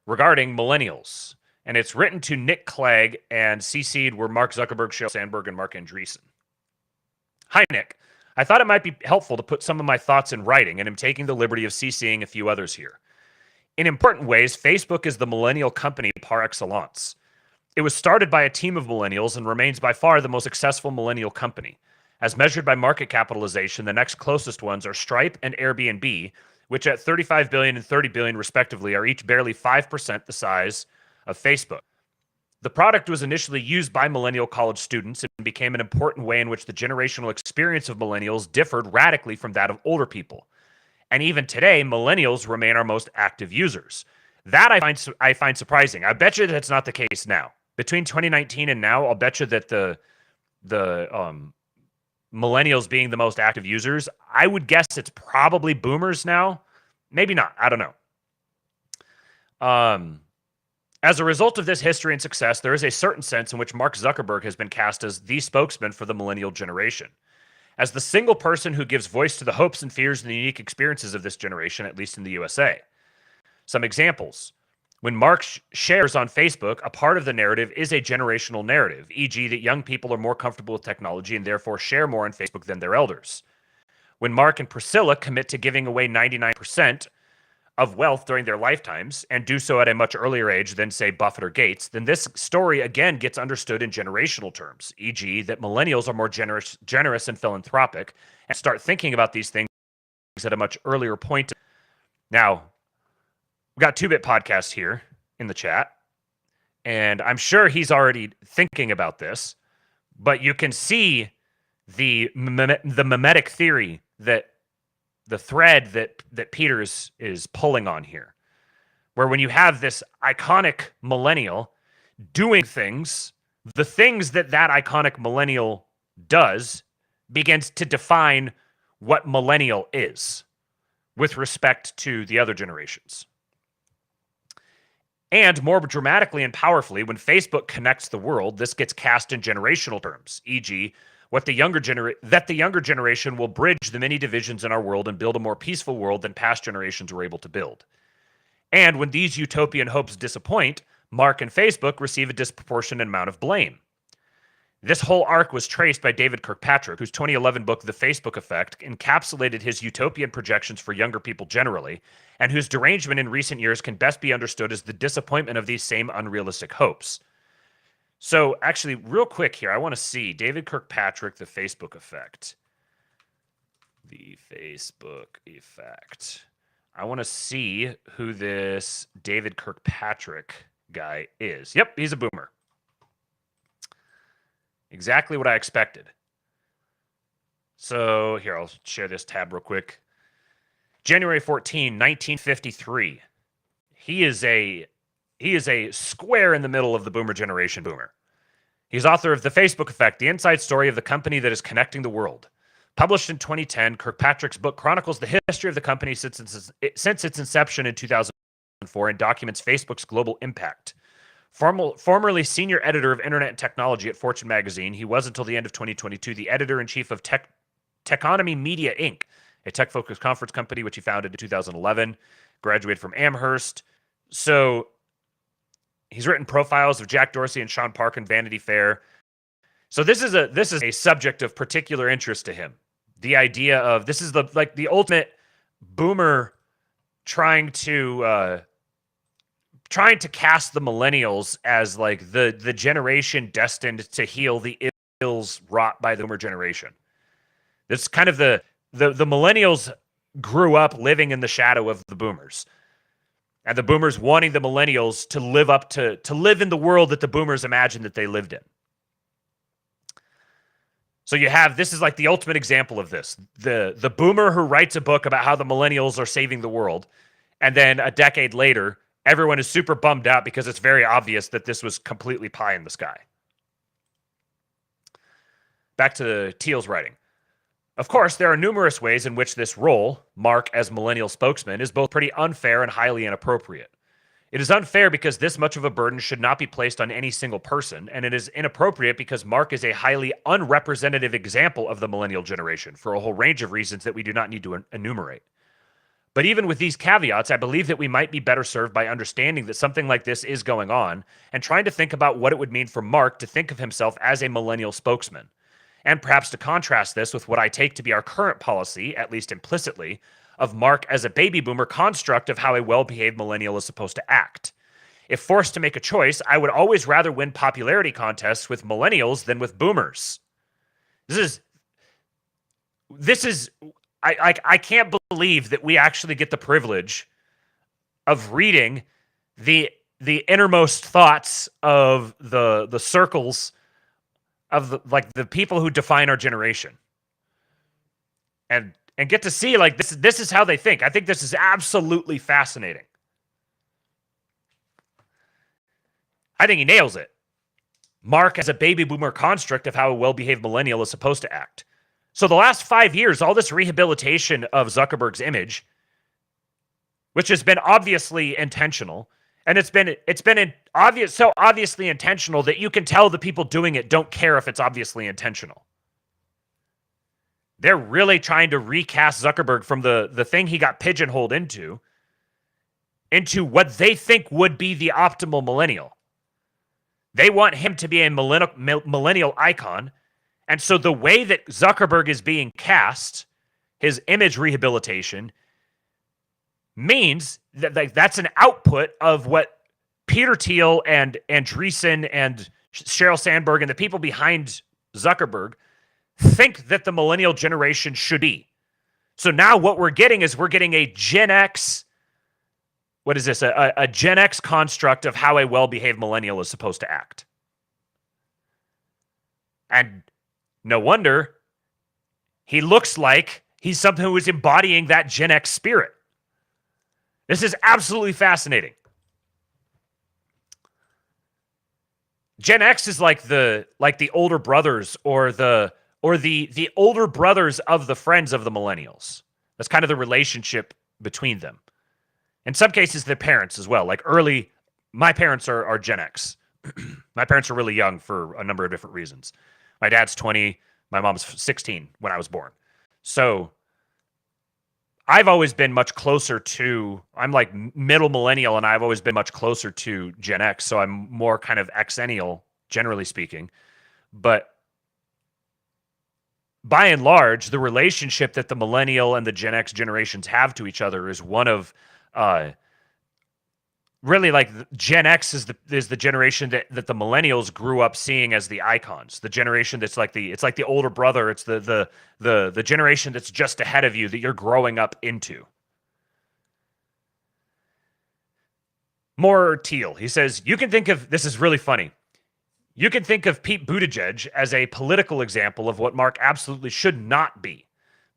regarding millennials. And it's written to Nick Clegg and CC'd were Mark Zuckerberg, Sheryl Sandberg, and Mark Andreessen. Hi, Nick. I thought it might be helpful to put some of my thoughts in writing, and I'm taking the liberty of CCing a few others here. In important ways, Facebook is the millennial company par excellence. It was started by a team of millennials and remains by far the most successful millennial company. As measured by market capitalization, the next closest ones are Stripe and Airbnb, which at $35 billion and $30 billion respectively are each barely 5% the size of Facebook. The product was initially used by millennial college students and became an important way in which the generational experience of millennials differed radically from that of older people. And even today, millennials remain our most active users. That I find surprising. I bet you that's not the case now. Between 2019 and now, I'll bet you that the millennials being the most active users, I would guess it's probably boomers now. Maybe not. I don't know. As a result of this history and success, there is a certain sense in which Mark Zuckerberg has been cast as the spokesman for the millennial generation. As the single person who gives voice to the hopes and fears and the unique experiences of this generation, at least in the USA. Some examples. When Mark shares on Facebook, a part of the narrative is a generational narrative, e.g. that young people are more comfortable with technology and therefore share more on Facebook than their elders. When Mark and Priscilla commit to giving away 99% of wealth during their lifetimes and do so at a much earlier age than, say, Buffett or Gates, then this story again gets understood in generational terms, e.g. that millennials are more generous and philanthropic and start thinking about these things at a much earlier point. Now, we got 2-Bit Podcast here in the chat, and I'm sure he's already thinking about this, but you can see the mimetic theory that the thread that Peters is pulling on here, where when you have this iconic millennial doing things, the things that iconic millennial does begins to define what millennial is with respect to the other generations. And more dramatically and powerfully, when Facebook connects the world, this gets cast in generational terms, e.g., that the younger generation will bridge the many divisions in our world and build a more peaceful world than past generations were able to build. And when these utopian hopes disappoint, Mark and Facebook receive a disproportionate amount of blame. This whole arc was traced by David Kirkpatrick, whose 2011 book, The Facebook Effect, encapsulated his utopian projections for younger people generally, and whose derangement in recent years can best be understood as the disappointment of these same unrealistic hopes. So, actually, real quick here, I want to see David Kirkpatrick, The Facebook Effect. The Facebook Effect. I want to see who this David Kirkpatrick guy is. Yep, he's a boomer. Exactly what I expected. So, here, I'll share this tab real quick. January 14, 1953. He is a square in the middle of the boomer generation boomer. He's author of The Facebook Effect, the inside story of the company that is connecting the world. Published in 2010, Kirkpatrick's book chronicles the history of the company since its inception in 2004 and documents Facebook's global impact. Formerly senior editor of Internet and Technology at Fortune magazine, he was until the end of 2022 the editor-in-chief of Techonomy Media, Inc., a tech-focused conference company which he founded in 2011, graduated from Amherst. So he's written profiles of Jack Dorsey and Sean Park in Vanity Fair. So this is a subject of particular interest to him. The idea of this is the ultimate boomer trying to cast the millennials as like the generation destined to heal the ills wrought by the boomer generation. That's kind of the millennials grew up living in the shadow of the boomers. And the boomers wanting the millennials to live in the world that the boomers imagined that they lived in. So this is like the ultimate example of this. The boomer who writes a book about how the millennials are saving the world, and then a decade later, everyone is super bummed out because it's very obvious that this was completely pie in the sky. Back to Thiel's writing. Of course, there are numerous ways in which this role, Mark as millennial spokesman, is both pretty unfair and highly inappropriate. It is unfair because this much of a burden should not be placed on any single person, and it is inappropriate because Mark is a highly unrepresentative example of the millennial generation for a whole range of reasons that we do not need to enumerate. But even with these caveats, I believe that we might be better served by understanding that something like this is going on and trying to think about what it would mean for Mark to think of himself as a millennial spokesman. And perhaps to contrast this with what I take to be our current policy, at least implicitly, of Mark as a baby boomer construct of how a well-behaved millennial is supposed to act. If forced to make a choice, I would always rather win popularity contests with millennials than with boomers. I can't believe that we actually get the privilege of reading the the innermost thoughts of the circles of the people who define our generation, and get to see like this is how they think. I think this is absolutely fascinating. I think he nails it. Mark as a baby boomer construct of how a well-behaved millennial is supposed to act. So the last 5 years, all this rehabilitation of Zuckerberg's image, which has been obviously intentional, and it's been so obviously intentional that you can tell the people doing it don't care if it's obviously intentional. They're really trying to recast Zuckerberg from the thing he got pigeonholed into what they think would be the optimal millennial. They want him to be a millennial icon. And so the way that Zuckerberg is being cast, his image rehabilitation, means that that's an output of what Peter Thiel and Andreessen and Sheryl Sandberg and the people behind Zuckerberg think that the millennial generation should be. So now what we're getting is a Gen X. What is this? A Gen X construct of how a well-behaved millennial is supposed to act. And no wonder he looks like he's someone who is embodying that Gen X spirit. This is absolutely fascinating. Gen X is like the older brothers or the older brothers of the friends of the millennials. That's kind of the relationship between them. In some cases, their parents as well. My parents are Gen X. My parents are really young for a number of different reasons. My dad's 20. My mom's 16 when I was born. So I've always been much closer to, I'm like middle millennial, and I've always been much closer to Gen X. So I'm more kind of Xennial, generally speaking. But by and large, the relationship that the millennial and the Gen X generations have to each other is one of really like Gen X is the generation that the millennials grew up seeing as the icons. The generation that's like the older brother. It's the generation that's just ahead of you that you're growing up into. More Thiel. He says, you can think of, this is really funny. You can think of Pete Buttigieg as a political example of what Mark absolutely should not be.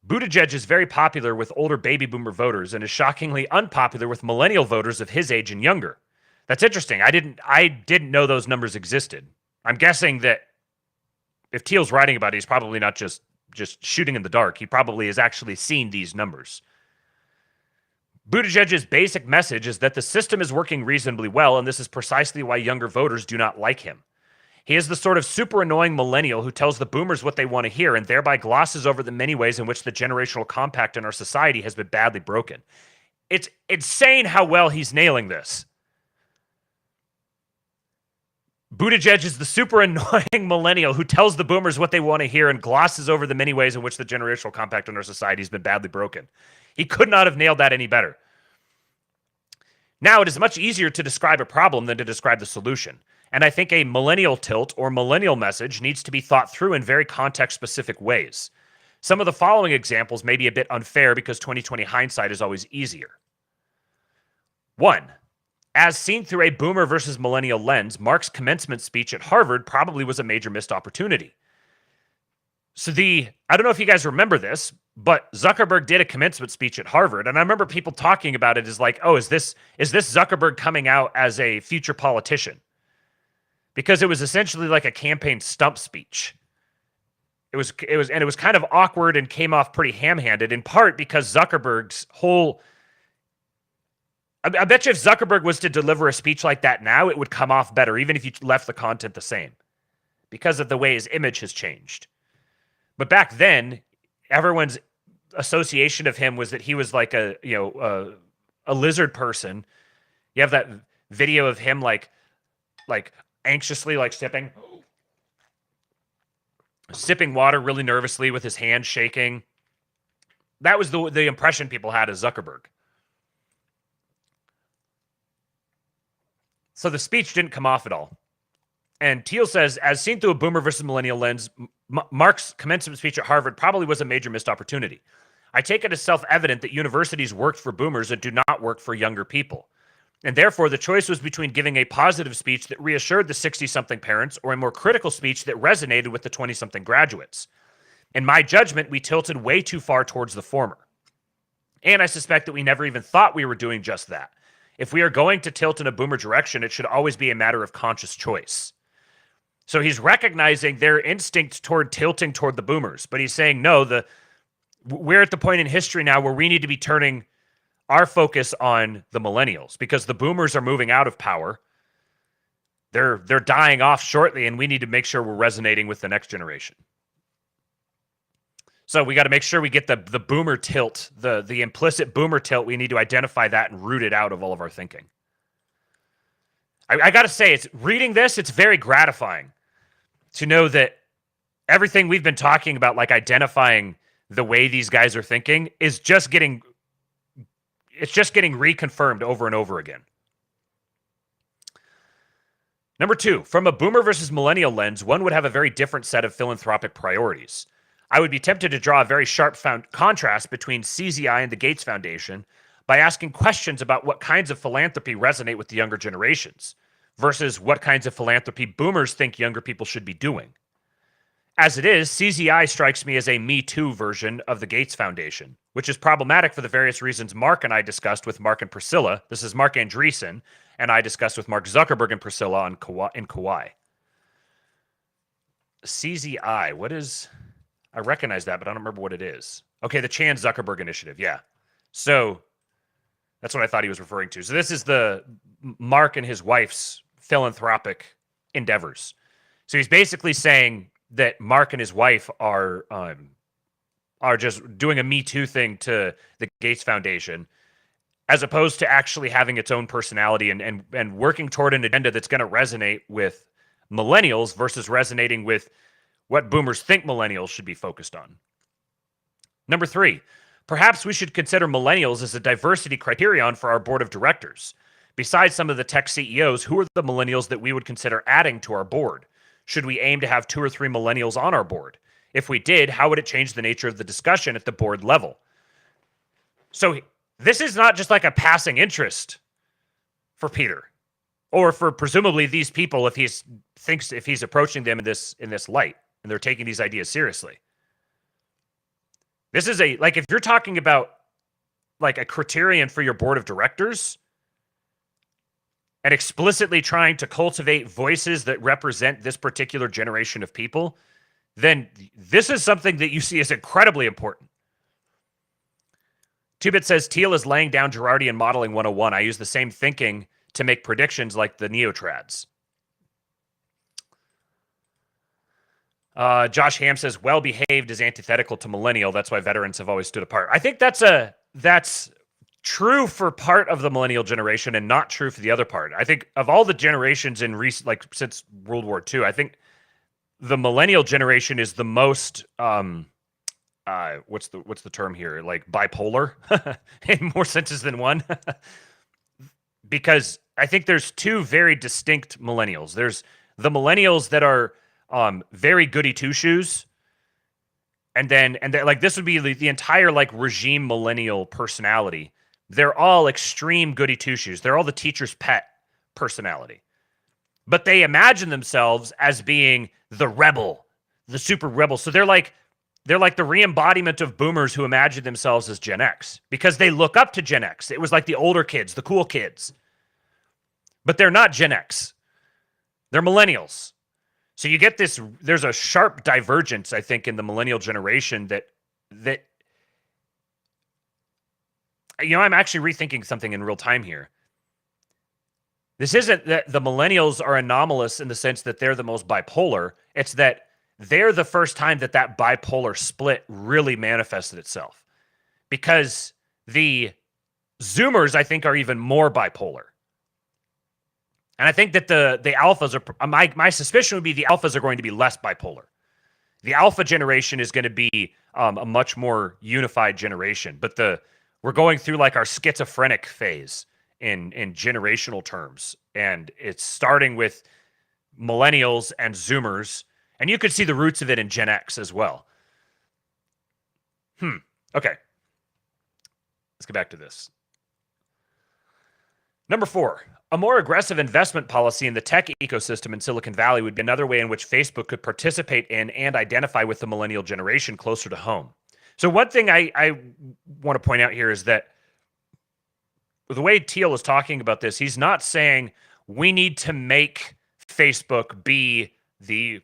Buttigieg is very popular with older baby boomer voters and is shockingly unpopular with millennial voters of his age and younger. That's interesting. I didn't know those numbers existed. I'm guessing that if Thiel's writing about it, he's probably not just shooting in the dark. He probably has actually seen these numbers. Buttigieg's basic message is that the system is working reasonably well, and this is precisely why younger voters do not like him. He is the sort of super annoying millennial who tells the boomers what they want to hear and thereby glosses over the many ways in which the generational compact in our society has been badly broken. It's insane how well he's nailing this. Buttigieg is the super annoying millennial who tells the boomers what they want to hear and glosses over the many ways in which the generational compact in our society has been badly broken. He could not have nailed that any better. Now, it is much easier to describe a problem than to describe the solution. And I think a millennial tilt or millennial message needs to be thought through in very context-specific ways. Some of the following examples may be a bit unfair because 2020 hindsight is always easier. 1. As seen through a boomer versus millennial lens, Mark's commencement speech at Harvard probably was a major missed opportunity. So I don't know if you guys remember this, but Zuckerberg did a commencement speech at Harvard, and I remember people talking about it as like, oh, is this Zuckerberg coming out as a future politician? Because it was essentially like a campaign stump speech. It was kind of awkward and came off pretty ham-handed, in part because Zuckerberg's whole. I bet you if Zuckerberg was to deliver a speech like that now, it would come off better, even if you left the content the same, because of the way his image has changed. But back then, everyone's association of him was that he was like a lizard person. You have that video of him like anxiously sipping water really nervously with his hand shaking. That was the impression people had of Zuckerberg. So the speech didn't come off at all. And Thiel says, as seen through a boomer versus millennial lens, Mark's commencement speech at Harvard probably was a major missed opportunity. I take it as self-evident that universities worked for boomers and do not work for younger people. And therefore, the choice was between giving a positive speech that reassured the 60-something parents or a more critical speech that resonated with the 20-something graduates. In my judgment, we tilted way too far towards the former. And I suspect that we never even thought we were doing just that. If we are going to tilt in a boomer direction, it should always be a matter of conscious choice. So he's recognizing their instinct toward tilting toward the boomers, but he's saying, no, we're at the point in history now where we need to be turning our focus on the millennials because the boomers are moving out of power. They're dying off shortly, and we need to make sure we're resonating with the next generation. So we got to make sure we get the boomer tilt, the implicit boomer tilt. We need to identify that and root it out of all of our thinking. I got to say, reading this, it's very gratifying to know that everything we've been talking about, like identifying the way these guys are thinking, is just getting reconfirmed over and over again. Number 2, from a boomer versus millennial lens, one would have a very different set of philanthropic priorities. I would be tempted to draw a very sharp contrast between CZI and the Gates Foundation by asking questions about what kinds of philanthropy resonate with the younger generations versus what kinds of philanthropy boomers think younger people should be doing. As it is, CZI strikes me as a Me Too version of the Gates Foundation, which is problematic for the various reasons Mark and I discussed with Mark and Priscilla. This is Mark Andreessen, and I discussed with Mark Zuckerberg and Priscilla in Kauai. CZI, what is... I recognize that, but I don't remember what it is. Okay, the Chan Zuckerberg Initiative, yeah. So that's what I thought he was referring to. So this is the Mark and his wife's philanthropic endeavors. So he's basically saying that Mark and his wife are just doing a Me Too thing to the Gates Foundation, as opposed to actually having its own personality and working toward an agenda that's going to resonate with millennials versus resonating with what boomers think millennials should be focused on. Number 3, perhaps we should consider millennials as a diversity criterion for our board of directors. Besides some of the tech CEOs, who are the millennials that we would consider adding to our board? Should we aim to have 2 or 3 millennials on our board? If we did, how would it change the nature of the discussion at the board level? So this is not just like a passing interest for Peter, or for presumably these people if he's approaching them in this light. And they're taking these ideas seriously. This is if you're talking about like a criterion for your board of directors and explicitly trying to cultivate voices that represent this particular generation of people, then this is something that you see as incredibly important. 2-Bit says, Teal is laying down Girardian modeling 101. I use the same thinking to make predictions like the neotrads. Josh Ham says, well-behaved is antithetical to millennial. That's why veterans have always stood apart. I think that's true for part of the millennial generation and not true for the other part. I think of all the generations in recent, like since World War II, I think the millennial generation is the most, what's the term here? Like bipolar in more senses than one. Because I think there's 2 very distinct millennials. There's the millennials that are very goody two shoes, and then like this would be the entire like regime millennial personality. They're all extreme goody two shoes. They're all the teacher's pet personality, but they imagine themselves as being the rebel, the super rebel. So they're like the re-embodiment of boomers who imagine themselves as Gen X because they look up to Gen X. It was like the older kids, the cool kids, but they're not Gen X. They're millennials. So you get this, there's a sharp divergence, I think, in the millennial generation that I'm actually rethinking something in real time here. This isn't that the millennials are anomalous in the sense that they're the most bipolar. It's that they're the first time that bipolar split really manifested itself. Because the Zoomers, I think, are even more bipolar. And I think that the alphas are, my suspicion would be the alphas are going to be less bipolar. The alpha generation is going to be a much more unified generation. But we're going through like our schizophrenic phase in generational terms. And it's starting with millennials and Zoomers. And you could see the roots of it in Gen X as well. Okay. Let's get back to this. Number 4, a more aggressive investment policy in the tech ecosystem in Silicon Valley would be another way in which Facebook could participate in and identify with the millennial generation closer to home. So one thing I want to point out here is that the way Teal is talking about this, he's not saying we need to make Facebook be the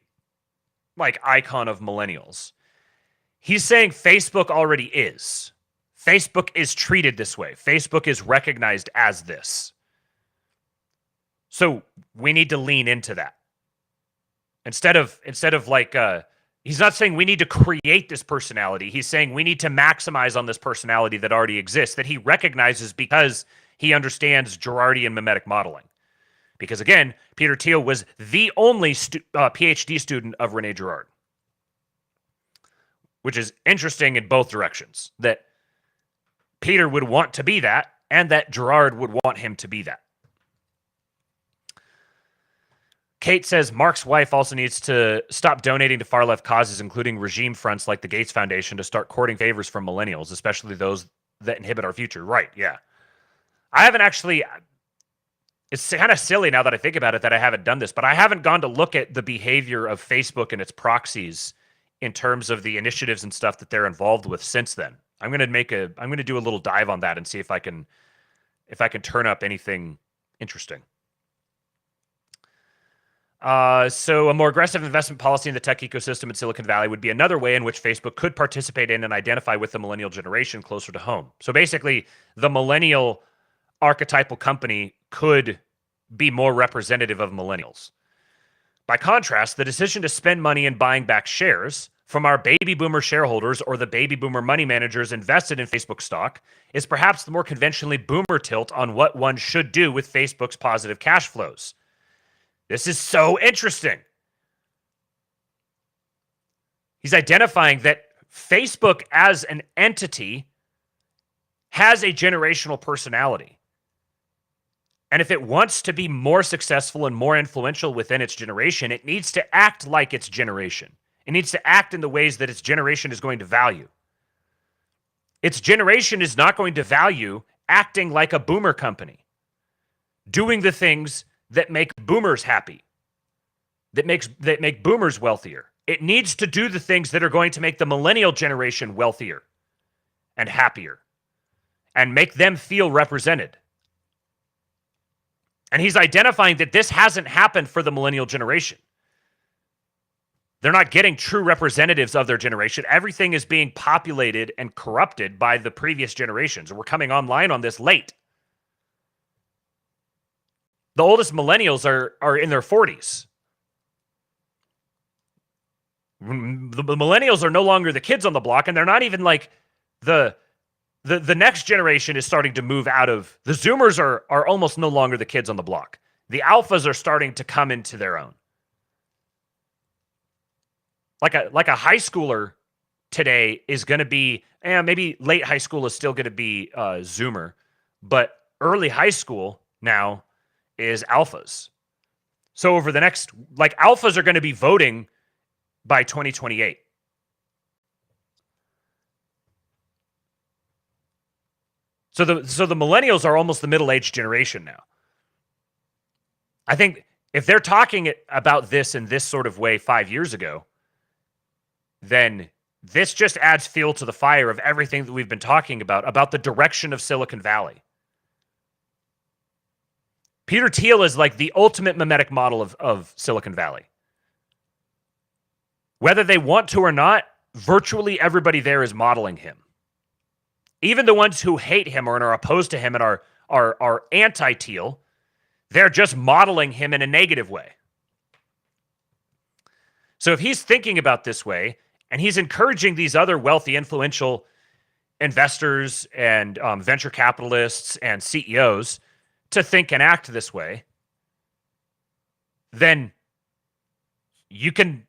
icon of millennials. He's saying Facebook already is. Facebook is treated this way. Facebook is recognized as this. So we need to lean into that. Instead of he's not saying we need to create this personality. He's saying we need to maximize on this personality that already exists, that he recognizes because he understands Girardian mimetic modeling. Because again, Peter Thiel was the only PhD student of Rene Girard, which is interesting in both directions, that Peter would want to be that and that Girard would want him to be that. Kate says Mark's wife also needs to stop donating to far-left causes, including regime fronts like the Gates Foundation, to start courting favors from millennials, especially those that inhibit our future. Right, yeah. I haven't actually... It's kind of silly now that I think about it that I haven't done this, but I haven't gone to look at the behavior of Facebook and its proxies in terms of the initiatives and stuff that they're involved with since then. I'm going to do a little dive on that and see if I can turn up anything interesting. So a more aggressive investment policy in the tech ecosystem in Silicon Valley would be another way in which Facebook could participate in and identify with the millennial generation closer to home. So basically, the millennial archetypal company could be more representative of millennials. By contrast, the decision to spend money in buying back shares from our baby boomer shareholders or the baby boomer money managers invested in Facebook stock is perhaps the more conventionally boomer tilt on what one should do with Facebook's positive cash flows. This is so interesting. He's identifying that Facebook as an entity has a generational personality. And if it wants to be more successful and more influential within its generation, it needs to act like its generation. It needs to act in the ways that its generation is going to value. Its generation is not going to value acting like a boomer company, doing the things that make boomers happy, that make boomers wealthier. It needs to do the things that are going to make the millennial generation wealthier and happier and make them feel represented. And he's identifying that this hasn't happened for the millennial generation. They're not getting true representatives of their generation. Everything is being populated and corrupted by the previous generations. And we're coming online on this late. The oldest millennials are in their 40s. The millennials are no longer the kids on the block, and they're not even like the next generation is starting to move out of... The Zoomers are almost no longer the kids on the block. The Alphas are starting to come into their own. Like a high schooler today is going to be... maybe late high school is still going to be Zoomer, but early high school now is Alphas. So over the next... Alphas are going to be voting by 2028. So the millennials are almost the middle-aged generation now. I think if they're talking about this in this sort of way 5 years ago, then this just adds fuel to the fire of everything that we've been talking about the direction of Silicon Valley. Peter Thiel is like the ultimate mimetic model of Silicon Valley. Whether they want to or not, virtually everybody there is modeling him. Even the ones who hate him or are opposed to him and are anti-Thiel, they're just modeling him in a negative way. So if he's thinking about this way, and he's encouraging these other wealthy, influential investors and venture capitalists and CEOs to think and act this way, then you're going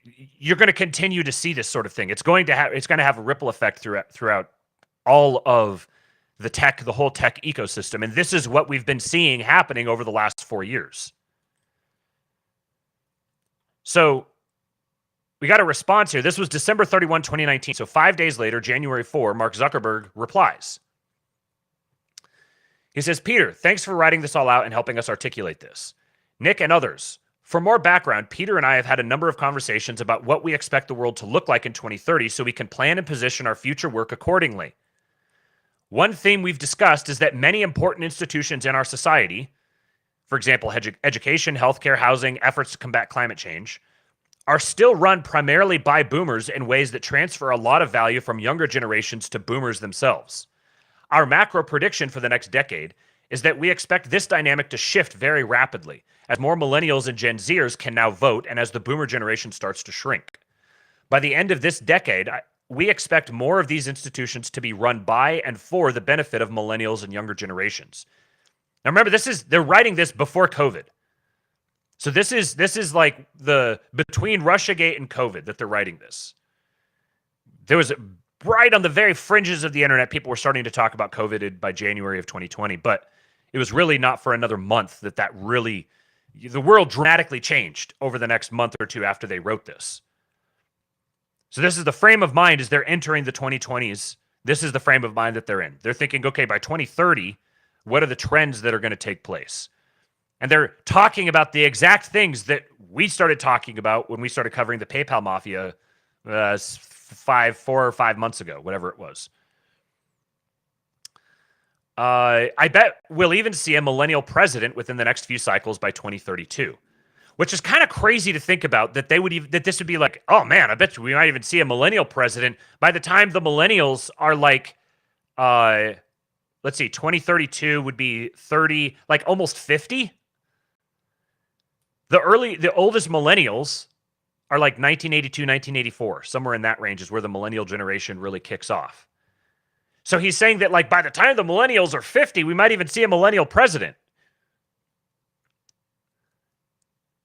to continue to see this sort of thing. It's going to have a ripple effect throughout all of the whole tech ecosystem. And this is what we've been seeing happening over the last 4 years. So we got a response here. This was December 31, 2019. So 5 days later, January 4, Mark Zuckerberg replies. He says, Peter, thanks for writing this all out and helping us articulate this. Nick and others, for more background, Peter and I have had a number of conversations about what we expect the world to look like in 2030 so we can plan and position our future work accordingly. One theme we've discussed is that many important institutions in our society, for example, education, healthcare, housing, efforts to combat climate change, are still run primarily by boomers in ways that transfer a lot of value from younger generations to boomers themselves. Our macro prediction for the next decade is that we expect this dynamic to shift very rapidly as more millennials and Gen Zers can now vote and as the boomer generation starts to shrink. By the end of this decade, we expect more of these institutions to be run by and for the benefit of millennials and younger generations. Now remember, they're writing this before COVID. So this is like the between Russiagate and COVID that they're writing this. There was right on the very fringes of the internet, people were starting to talk about COVID by January of 2020, but it was really not for another month that really, the world dramatically changed over the next month or two after they wrote this. So this is the frame of mind as they're entering the 2020s. This is the frame of mind that they're in. They're thinking, okay, by 2030, what are the trends that are going to take place? And they're talking about the exact things that we started talking about when we started covering the PayPal mafia 4 or 5 months ago, whatever it was. I bet we'll even see a millennial president within the next few cycles by 2032, which is kind of crazy to think about that that this would be like, oh man, I bet we might even see a millennial president by the time the millennials are like, let's see, 2032 would be 30, like almost 50. The oldest millennials are like 1982, 1984, somewhere in that range is where the millennial generation really kicks off. So he's saying that like by the time the millennials are 50, we might even see a millennial president.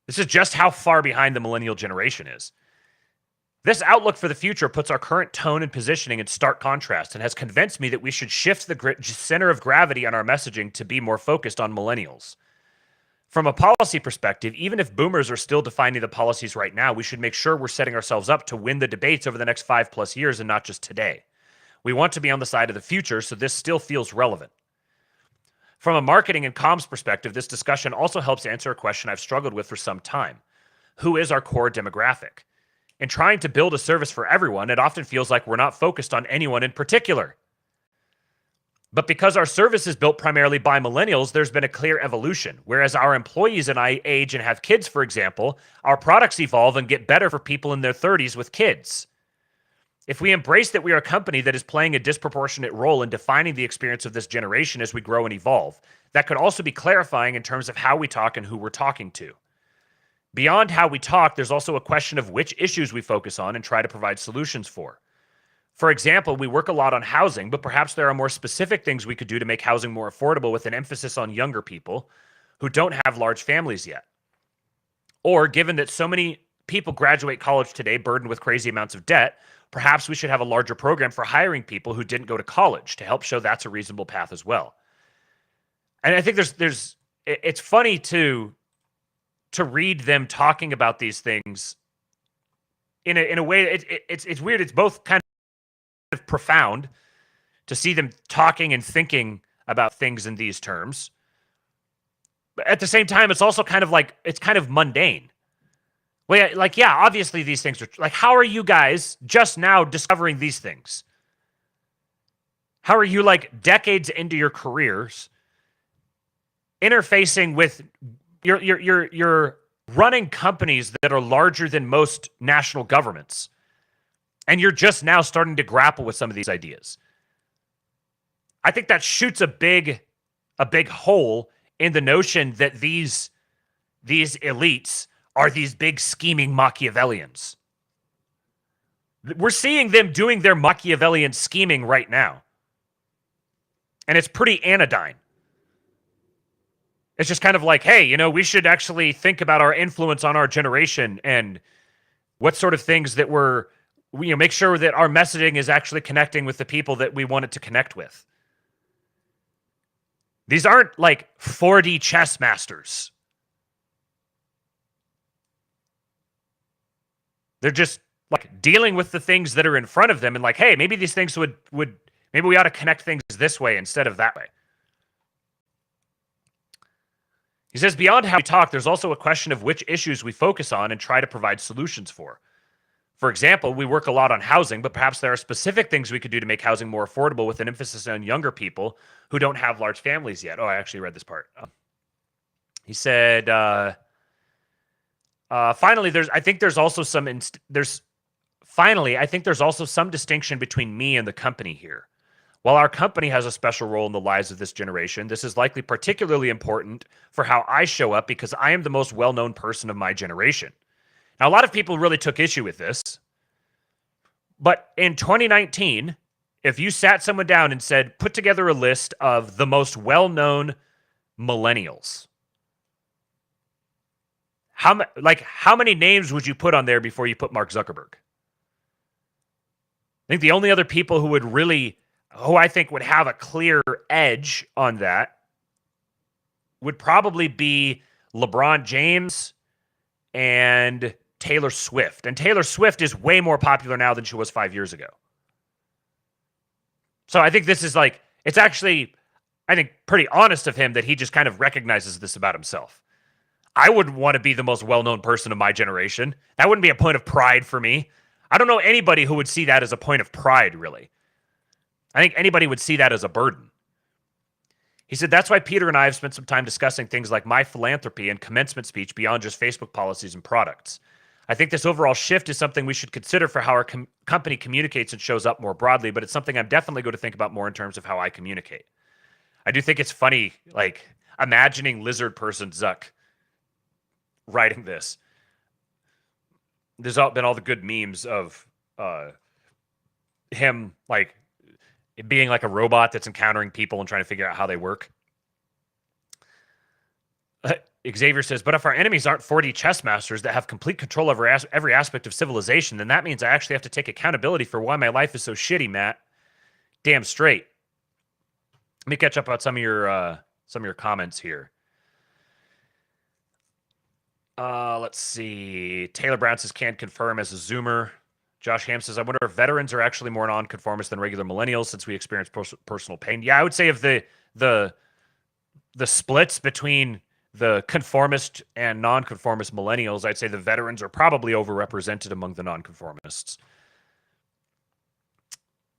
This is just how far behind the millennial generation is. This outlook for the future puts our current tone and positioning in stark contrast and has convinced me that we should shift the center of gravity on our messaging to be more focused on millennials. From a policy perspective, even if boomers are still defining the policies right now, we should make sure we're setting ourselves up to win the debates over the next 5+ years and not just today. We want to be on the side of the future, so this still feels relevant. From a marketing and comms perspective, this discussion also helps answer a question I've struggled with for some time. Who is our core demographic? In trying to build a service for everyone, it often feels like we're not focused on anyone in particular. But because our service is built primarily by millennials, there's been a clear evolution. Whereas our employees and I age and have kids, for example, our products evolve and get better for people in their 30s with kids. If we embrace that we are a company that is playing a disproportionate role in defining the experience of this generation as we grow and evolve, that could also be clarifying in terms of how we talk and who we're talking to. Beyond how we talk, there's also a question of which issues we focus on and try to provide solutions for. For example, we work a lot on housing, but perhaps there are more specific things we could do to make housing more affordable with an emphasis on younger people who don't have large families yet. Or given that so many people graduate college today burdened with crazy amounts of debt, perhaps we should have a larger program for hiring people who didn't go to college to help show that's a reasonable path as well. And I think it's funny to read them talking about these things in a way. It's weird. It's both kind of profound to see them talking and thinking about things in these terms. But at the same time, it's also kind of like, it's kind of mundane. Well, yeah, obviously these things are like, how are you guys just now discovering these things? How are you like decades into your careers interfacing with you're running companies that are larger than most national governments, and you're just now starting to grapple with some of these ideas? I think that shoots a big hole in the notion that these elites are these big scheming Machiavellians. We're seeing them doing their Machiavellian scheming right now. And it's pretty anodyne. It's just kind of like, hey, we should actually think about our influence on our generation and what sort of things that make sure that our messaging is actually connecting with the people that we want it to connect with. These aren't like 4D chess masters. They're just like dealing with the things that are in front of them and like, hey, maybe these things maybe we ought to connect things this way instead of that way. He says, beyond how we talk, there's also a question of which issues we focus on and try to provide solutions for. For example, we work a lot on housing, but perhaps there are specific things we could do to make housing more affordable with an emphasis on younger people who don't have large families yet. Oh, I actually read this part. He said, finally, I think there's also some distinction between me and the company here. While our company has a special role in the lives of this generation, this is likely particularly important for how I show up because I am the most well-known person of my generation. Now, a lot of people really took issue with this, but in 2019, if you sat someone down and said, put together a list of the most well-known millennials, how many names would you put on there before you put Mark Zuckerberg? I think the only other people who I think would have a clear edge on that would probably be LeBron James and Taylor Swift. And Taylor Swift is way more popular now than she was 5 years ago. So I think this is it's actually, I think, pretty honest of him that he just kind of recognizes this about himself. I would want to be the most well-known person of my generation. That wouldn't be a point of pride for me. I don't know anybody who would see that as a point of pride, really. I think anybody would see that as a burden. He said, that's why Peter and I have spent some time discussing things like my philanthropy and commencement speech beyond just Facebook policies and products. I think this overall shift is something we should consider for how our company communicates and shows up more broadly, but it's something I'm definitely going to think about more in terms of how I communicate. I do think it's funny, imagining lizard person Zuck writing this. There's been all the good memes of him, it being like a robot that's encountering people and trying to figure out how they work. Xavier says, but if our enemies aren't 4D chess masters that have complete control over every aspect of civilization, then that means I actually have to take accountability for why my life is so shitty, Matt. Damn straight. Let me catch up on some of your comments here. Let's see. Taylor Brown says, can't confirm as a Zoomer. Josh Ham says, I wonder if veterans are actually more nonconformist than regular millennials since we experience personal pain. Yeah, I would say if the splits between the conformist and nonconformist millennials, I'd say the veterans are probably overrepresented among the nonconformists.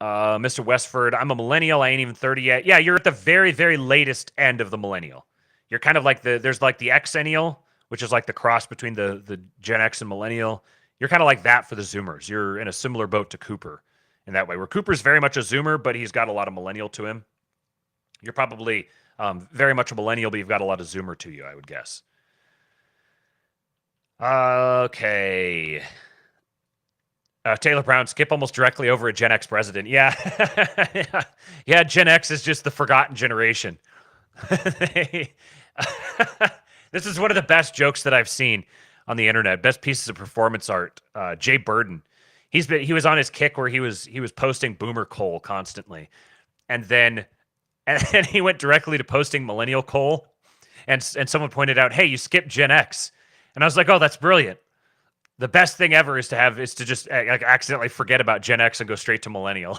Mr. Westford, I'm a millennial. I ain't even 30 yet. Yeah, you're at the very, very latest end of the millennial. You're kind of there's the Xennial, which is the cross between the Gen X and millennial. You're kind of like that for the Zoomers. You're in a similar boat to Cooper in that way, where Cooper's very much a Zoomer, but he's got a lot of millennial to him. You're probably very much a millennial, but you've got a lot of Zoomer to you, I would guess. Okay. Taylor Brown, skip almost directly over a Gen X president. Yeah. Yeah, Gen X is just the forgotten generation. This is one of the best jokes that I've seen on the internet. Best pieces of performance art. Jay Burden. He was on his kick where he was posting boomer Cole constantly. And then he went directly to posting millennial Cole. And someone pointed out, hey, you skipped Gen X. And I was like, oh, that's brilliant. The best thing ever is to just accidentally forget about Gen X and go straight to millennial.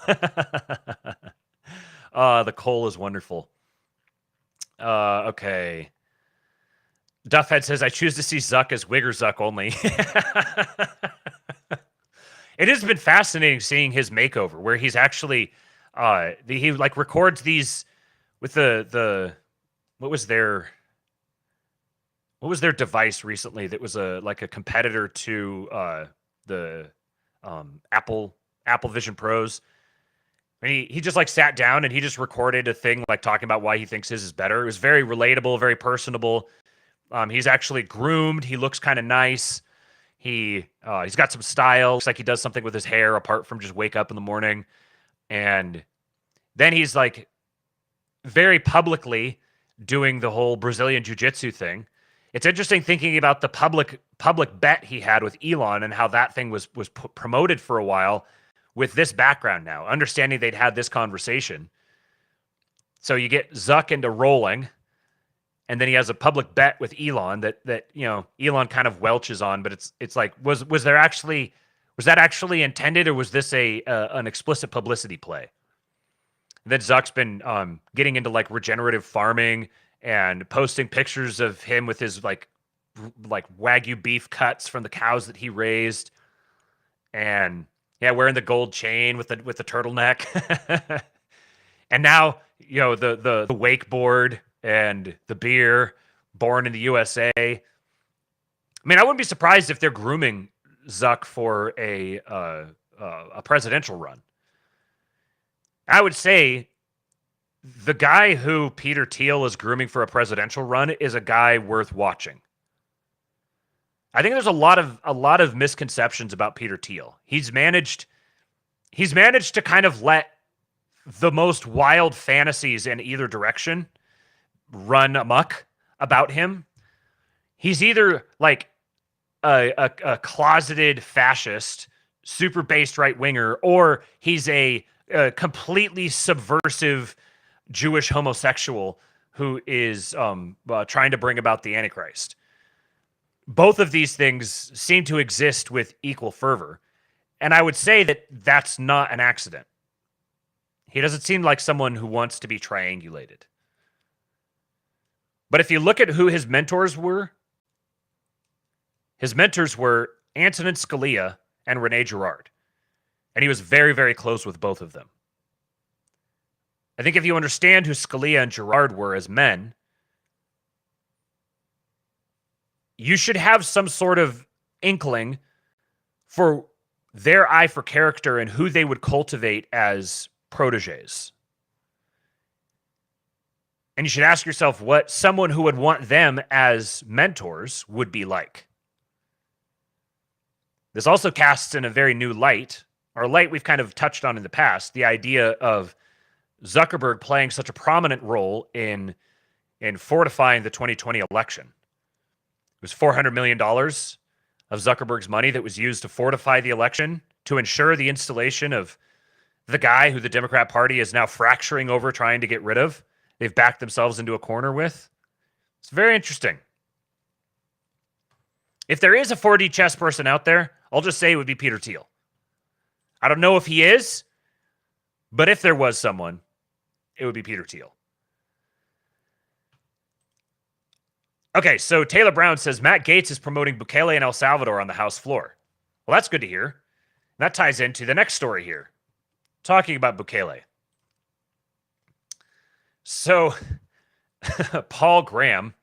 The Cole is wonderful. Okay. Duffhead says, I choose to see Zuck as Wigger Zuck only. It has been fascinating seeing his makeover, where he's actually, he records these with the what was their device recently that was a competitor to the Apple Vision Pros. And he just sat down and he just recorded a thing talking about why he thinks his is better. It was very relatable, very personable. He's actually groomed. He looks kind of nice. He's got some style. Looks like he does something with his hair apart from just wake up in the morning. And then he's very publicly doing the whole Brazilian jiu-jitsu thing. It's interesting thinking about the public bet he had with Elon and how that thing was promoted for a while with this background now, understanding they'd had this conversation. So you get Zuck into rolling, and then he has a public bet with Elon that Elon kind of welches on, but it's was that actually intended, or was this an explicit publicity play? And then Zuck's been getting into regenerative farming and posting pictures of him with his like Wagyu beef cuts from the cows that he raised, and yeah, wearing the gold chain with the turtleneck. And now, you know, the wakeboard and the beer, born in the USA. I mean, I wouldn't be surprised if they're grooming Zuck for a presidential run. I would say the guy who Peter Thiel is grooming for a presidential run is a guy worth watching. I think there's a lot of misconceptions about Peter Thiel. He's managed to kind of let the most wild fantasies in either direction run amok about him. He's either like a closeted fascist, super based right winger, or he's a completely subversive Jewish homosexual who is trying to bring about the Antichrist. Both of these things seem to exist with equal fervor. And I would say that that's not an accident. He doesn't seem like someone who wants to be triangulated. But if you look at who his mentors were Antonin Scalia and Rene Girard. And he was very, very close with both of them. I think if you understand who Scalia and Girard were as men, you should have some sort of inkling for their eye for character and who they would cultivate as proteges. And you should ask yourself what someone who would want them as mentors would be like. This also casts in a very new light, or light we've kind of touched on in the past, the idea of Zuckerberg playing such a prominent role in fortifying the 2020 election. It was $400 million of Zuckerberg's money that was used to fortify the election, to ensure the installation of the guy who the Democrat Party is now fracturing over trying to get rid of. They've backed themselves into a corner with. It's very interesting. If there is a 4D chess person out there, I'll just say it would be Peter Thiel. I don't know if he is, but if there was someone, it would be Peter Thiel. Okay, so Taylor Brown says Matt Gaetz is promoting Bukele in El Salvador on the House floor. Well, that's good to hear. That ties into the next story here, talking about Bukele. So, Paul Graham,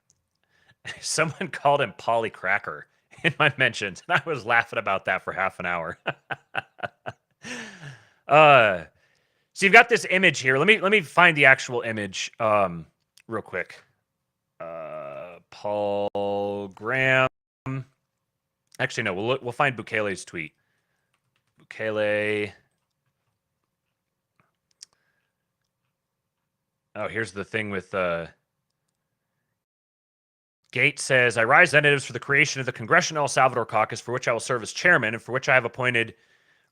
someone called him Polly Cracker in my mentions, and I was laughing about that for half an hour. So you've got this image here. Let me find the actual image real quick. Paul Graham. Actually, no. We'll find Bukele's tweet. Bukele. Oh, here's the thing with Gates says, I rise representatives for the creation of the Congressional El Salvador Caucus, for which I will serve as chairman, and for which I have appointed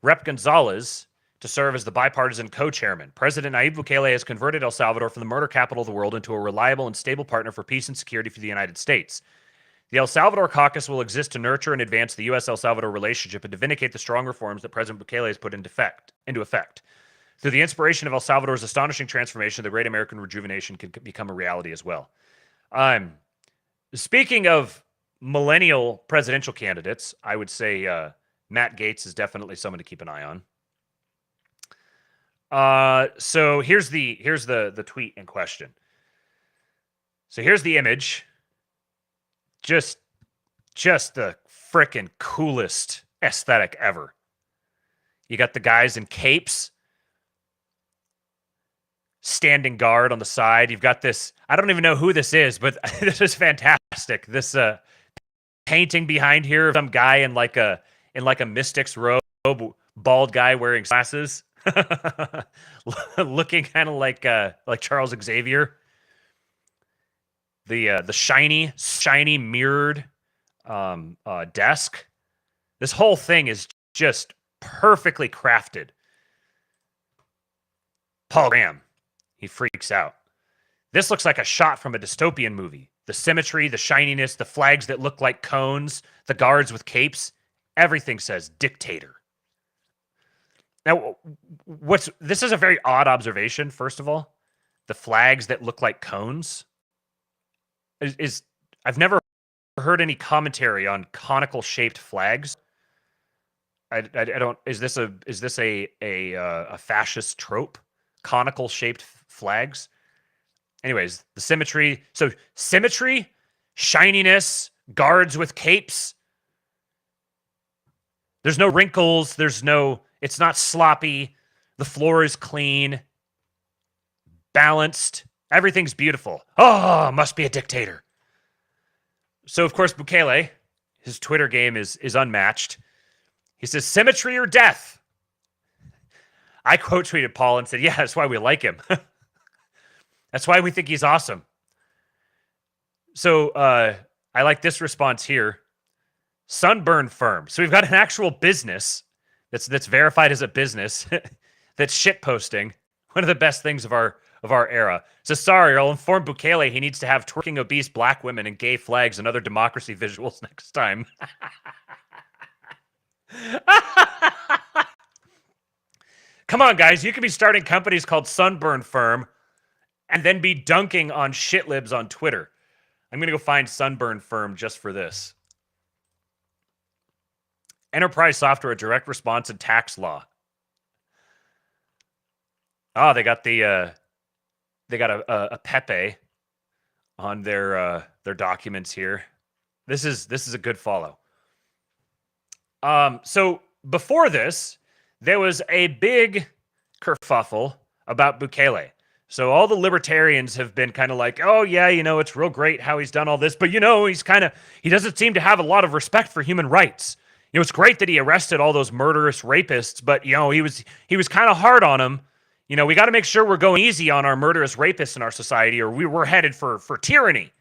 Rep. Gonzalez to serve as the bipartisan co-chairman. President Nayib Bukele has converted El Salvador from the murder capital of the world into a reliable and stable partner for peace and security for the United States. The El Salvador Caucus will exist to nurture and advance the U.S.-El Salvador relationship and to vindicate the strong reforms that President Bukele has put into effect. Through the inspiration of El Salvador's astonishing transformation, the great American rejuvenation can become a reality as well. Speaking of millennial presidential candidates, I would say Matt Gaetz is definitely someone to keep an eye on. So here's the tweet in question. So here's the image. Just the frickin' coolest aesthetic ever. You got the guys in capes standing guard on the side. You've got this, I don't even know who this is, but this is fantastic. This painting behind here of some guy in like a mystic's robe, bald guy wearing glasses. Looking kind of like Charles Xavier. The shiny mirrored desk. This whole thing is just perfectly crafted. Paul Graham, he freaks out. This looks like a shot from a dystopian movie. The symmetry, the shininess, the flags that look like cones, the guards with capes, everything says Dictator. Now, this is a very odd observation, first of all. The flags that look like cones. I've never heard any commentary on conical shaped flags. I don't. Is this a fascist trope? Conical shaped flags. Anyways, the symmetry. So symmetry, shininess, guards with capes. There's no wrinkles. It's not sloppy. The floor is clean, balanced. Everything's beautiful. Oh, must be a dictator. So, of course, Bukele, his Twitter game is unmatched. He says, symmetry or death. I quote tweeted Paul and said, yeah, that's why we like him. That's why we think he's awesome. So I like this response here. Sunburn firm. So we've got an actual business that's verified as a business that's shit posting. One of the best things of our era. So sorry, I'll inform Bukele he needs to have twerking obese black women and gay flags and other democracy visuals next time. Come on, guys. You could be starting companies called Sunburn Firm and then be dunking on shitlibs on Twitter. I'm going to go find Sunburn Firm just for this. Enterprise software, direct response, and tax law. Oh, they got a Pepe on their documents here. This is a good follow. So before this, there was a big kerfuffle about Bukele. So all the libertarians have been kind of like, oh yeah, it's real great how he's done all this, but he doesn't seem to have a lot of respect for human rights. It's great that he arrested all those murderous rapists, but he was kind of hard on them. We got to make sure we're going easy on our murderous rapists in our society, or we're headed for tyranny.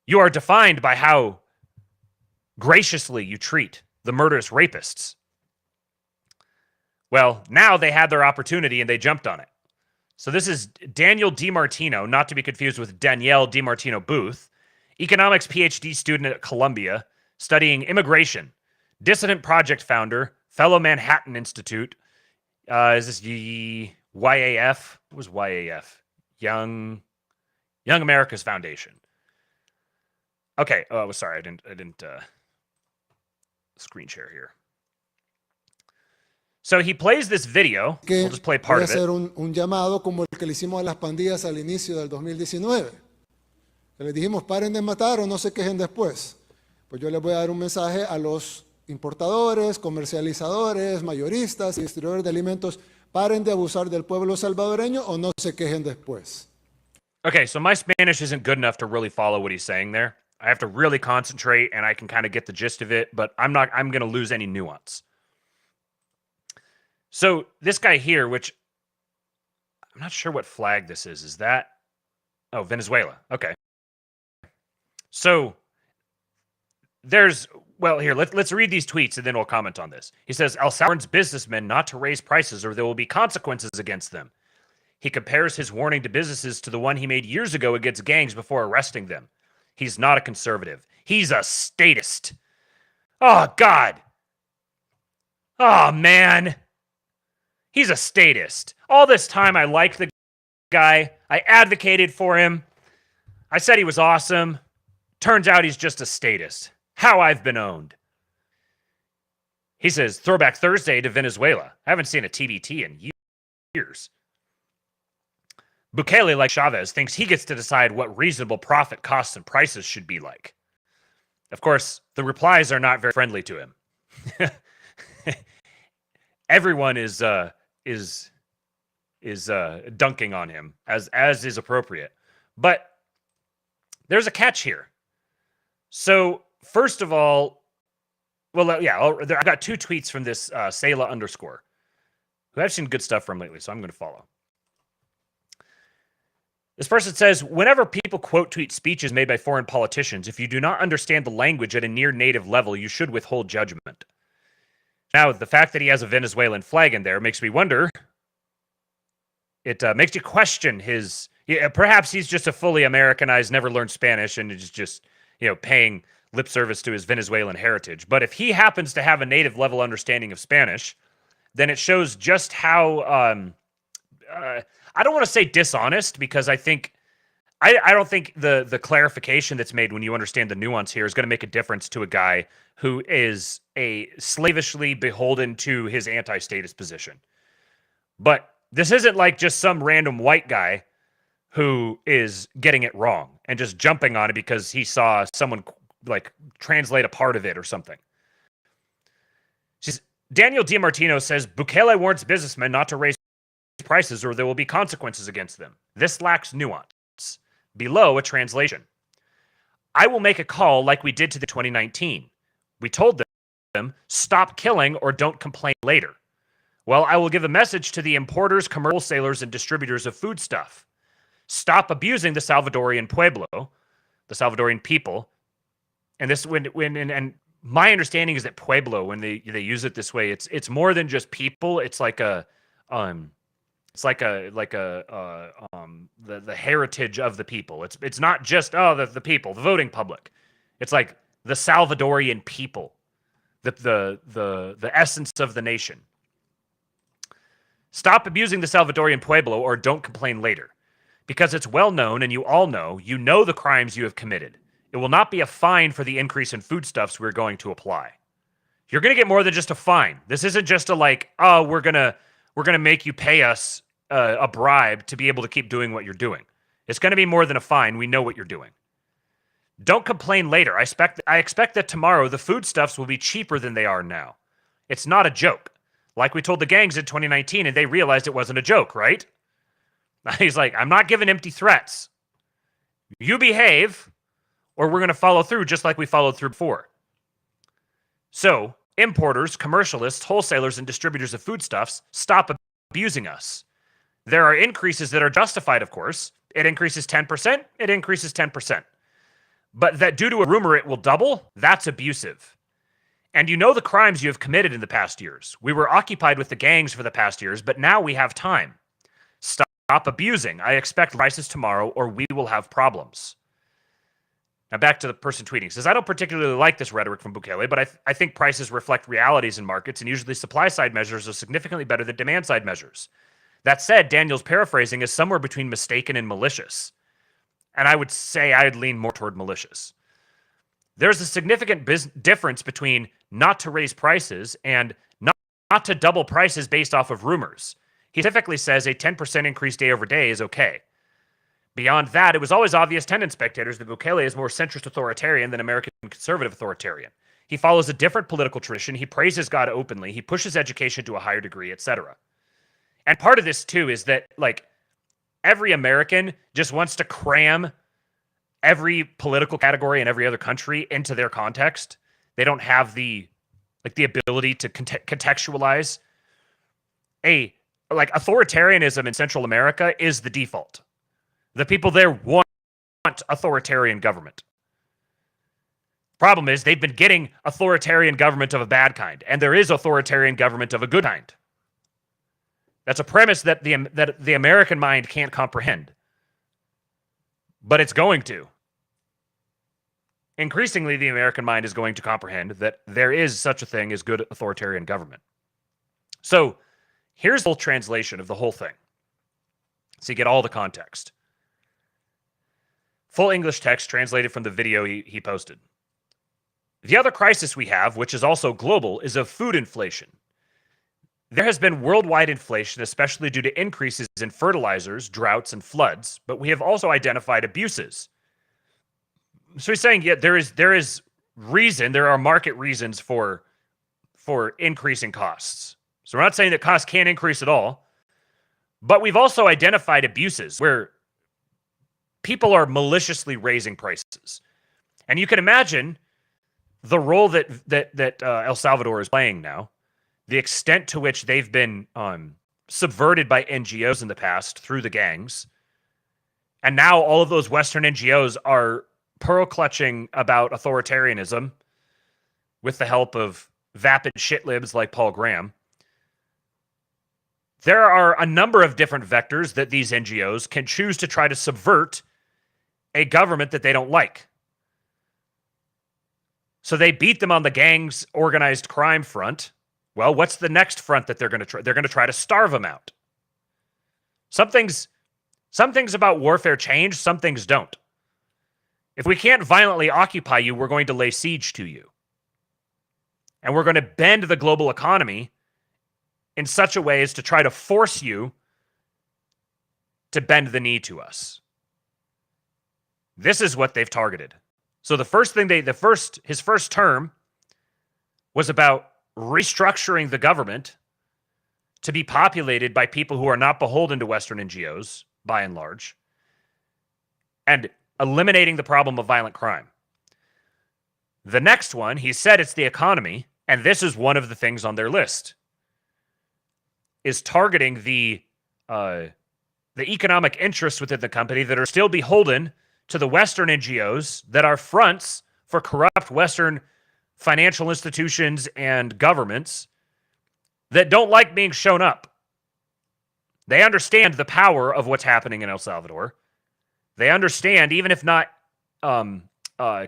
You are defined by how graciously you treat the murderous rapists. Well, now they had their opportunity and they jumped on it. So this is Daniel DiMartino, not to be confused with Danielle DiMartino Booth, economics PhD student at Columbia, studying immigration, dissident project founder, fellow Manhattan Institute. Is this YAF? What was YAF? Young America's Foundation. Okay. Oh, sorry. I didn't screen share here. So he plays this video. We'll just play part of it.
Voy a hacer un llamado como el que le hicimos a las pandillas al inicio del 2019. Que les dijimos, paren de matar o no se quejen después. Pues yo les voy a dar un mensaje a los importadores, comercializadores, mayoristas y distribuidores de alimentos. Paren de abusar del pueblo salvadoreño o no se quejen después.
Okay, so my Spanish isn't good enough to really follow what he's saying there. I have to really concentrate and I can kind of get the gist of it, but I'm going to lose any nuance. So this guy here, which I'm not sure what flag this is. Is that? Oh, Venezuela. Okay. So here, let's read these tweets and then we'll comment on this. He says, El Salvador's businessmen not to raise prices or there will be consequences against them. He compares his warning to businesses to the one he made years ago against gangs before arresting them. He's not a conservative. He's a statist. Oh, God. Oh, man. He's a statist. All this time, I liked the guy. I advocated for him. I said he was awesome. Turns out he's just a statist. How I've been owned. He says, Throwback Thursday to Venezuela. I haven't seen a TBT in years. Bukele, like Chavez, thinks he gets to decide what reasonable profit costs and prices should be like. Of course, the replies are not very friendly to him. Everyone is dunking on him as is appropriate. But there's a catch here. So first of all, I've got two tweets from this Sayla _ who I've seen good stuff from lately, so I'm going to follow. This person says, whenever people quote tweet speeches made by foreign politicians, if you do not understand the language at a near native level, you should withhold judgment. Now, the fact that he has a Venezuelan flag in there makes me wonder. It makes you question his... perhaps he's just a fully Americanized, never learned Spanish, and is just, paying lip service to his Venezuelan heritage. But if he happens to have a native level understanding of Spanish, then it shows just how... I don't want to say dishonest, because I think I don't think the clarification that's made when you understand the nuance here is going to make a difference to a guy who is a slavishly beholden to his anti-status position. But this isn't like just some random white guy who is getting it wrong and just jumping on it because he saw someone like translate a part of it or something. Daniel DiMartino says, Bukele warns businessmen not to raise prices or there will be consequences against them. This lacks nuance. Below a translation. I will make a call like we did to the 2019. We told them, stop killing or don't complain later. Well, I will give a message to the importers, commercial wholesalers, and distributors of foodstuff. Stop abusing the Salvadorian pueblo, the Salvadorian people. And this and my understanding is that pueblo, when they use it this way, it's more than just people. It's like the heritage of the people. It's not just the people, the voting public. It's like the Salvadorian people, the essence of the nation. Stop abusing the Salvadorian pueblo or don't complain later, because it's well known and you all know the crimes you have committed. It will not be a fine for the increase in foodstuffs we're going to apply. You're going to get more than just a fine. This isn't just a we're gonna make you pay us a bribe to be able to keep doing what you're doing. It's going to be more than a fine. We know what you're doing. Don't complain later. I expect that tomorrow the foodstuffs will be cheaper than they are now. It's not a joke. Like we told the gangs in 2019, and they realized it wasn't a joke, right? He's like, I'm not giving empty threats. You behave, or we're going to follow through just like we followed through before. So, importers, commercialists, wholesalers, and distributors of foodstuffs, stop abusing us. There are increases that are justified, of course. It increases 10%, it increases 10%. But that due to a rumor it will double, that's abusive. And you know the crimes you have committed in the past years. We were occupied with the gangs for the past years, but now we have time. Stop abusing. I expect prices tomorrow or we will have problems. Now back to the person tweeting. Says, I don't particularly like this rhetoric from Bukele, but I think prices reflect realities in markets, and usually supply-side measures are significantly better than demand-side measures. That said, Daniel's paraphrasing is somewhere between mistaken and malicious. And I would say I'd lean more toward malicious. There's a significant difference between not to raise prices and not to double prices based off of rumors. He typically says a 10% increase day over day is okay. Beyond that, it was always obvious to spectators that Bukele is more centrist authoritarian than American conservative authoritarian. He follows a different political tradition. He praises God openly. He pushes education to a higher degree, etc. And part of this, too, is that, every American just wants to cram every political category in every other country into their context. They don't have the ability to contextualize. Authoritarianism in Central America is the default. The people there want authoritarian government. Problem is, they've been getting authoritarian government of a bad kind, and there is authoritarian government of a good kind. That's a premise that the American mind can't comprehend. But it's going to. Increasingly, the American mind is going to comprehend that there is such a thing as good authoritarian government. So, here's the whole translation of the whole thing, so you get all the context. Full English text translated from the video he posted. The other crisis we have, which is also global, is of food inflation. There has been worldwide inflation, especially due to increases in fertilizers, droughts, and floods, but we have also identified abuses. So he's saying, there is reason, there are market reasons for increasing costs. So we're not saying that costs can't increase at all, but we've also identified abuses where people are maliciously raising prices. And you can imagine the role that El Salvador is playing now, the extent to which they've been subverted by NGOs in the past through the gangs. And now all of those Western NGOs are pearl-clutching about authoritarianism with the help of vapid shitlibs like Paul Graham. There are a number of different vectors that these NGOs can choose to try to subvert a government that they don't like. So they beat them on the gangs' organized crime front. Well, what's the next front that they're going to try? They're going to try to starve them out. Something's Some things about warfare change, some things don't. If we can't violently occupy you, we're going to lay siege to you. And we're going to bend the global economy in such a way as to try to force you to bend the knee to us. This is what they've targeted. So the first thing his first term was about restructuring the government to be populated by people who are not beholden to Western NGOs, by and large, and eliminating the problem of violent crime. The next one, he said it's the economy, and this is one of the things on their list, is targeting the economic interests within the company that are still beholden to the Western NGOs that are fronts for corrupt Western financial institutions and governments that don't like being shown up. They understand the power of what's happening in El Salvador. They understand, even if not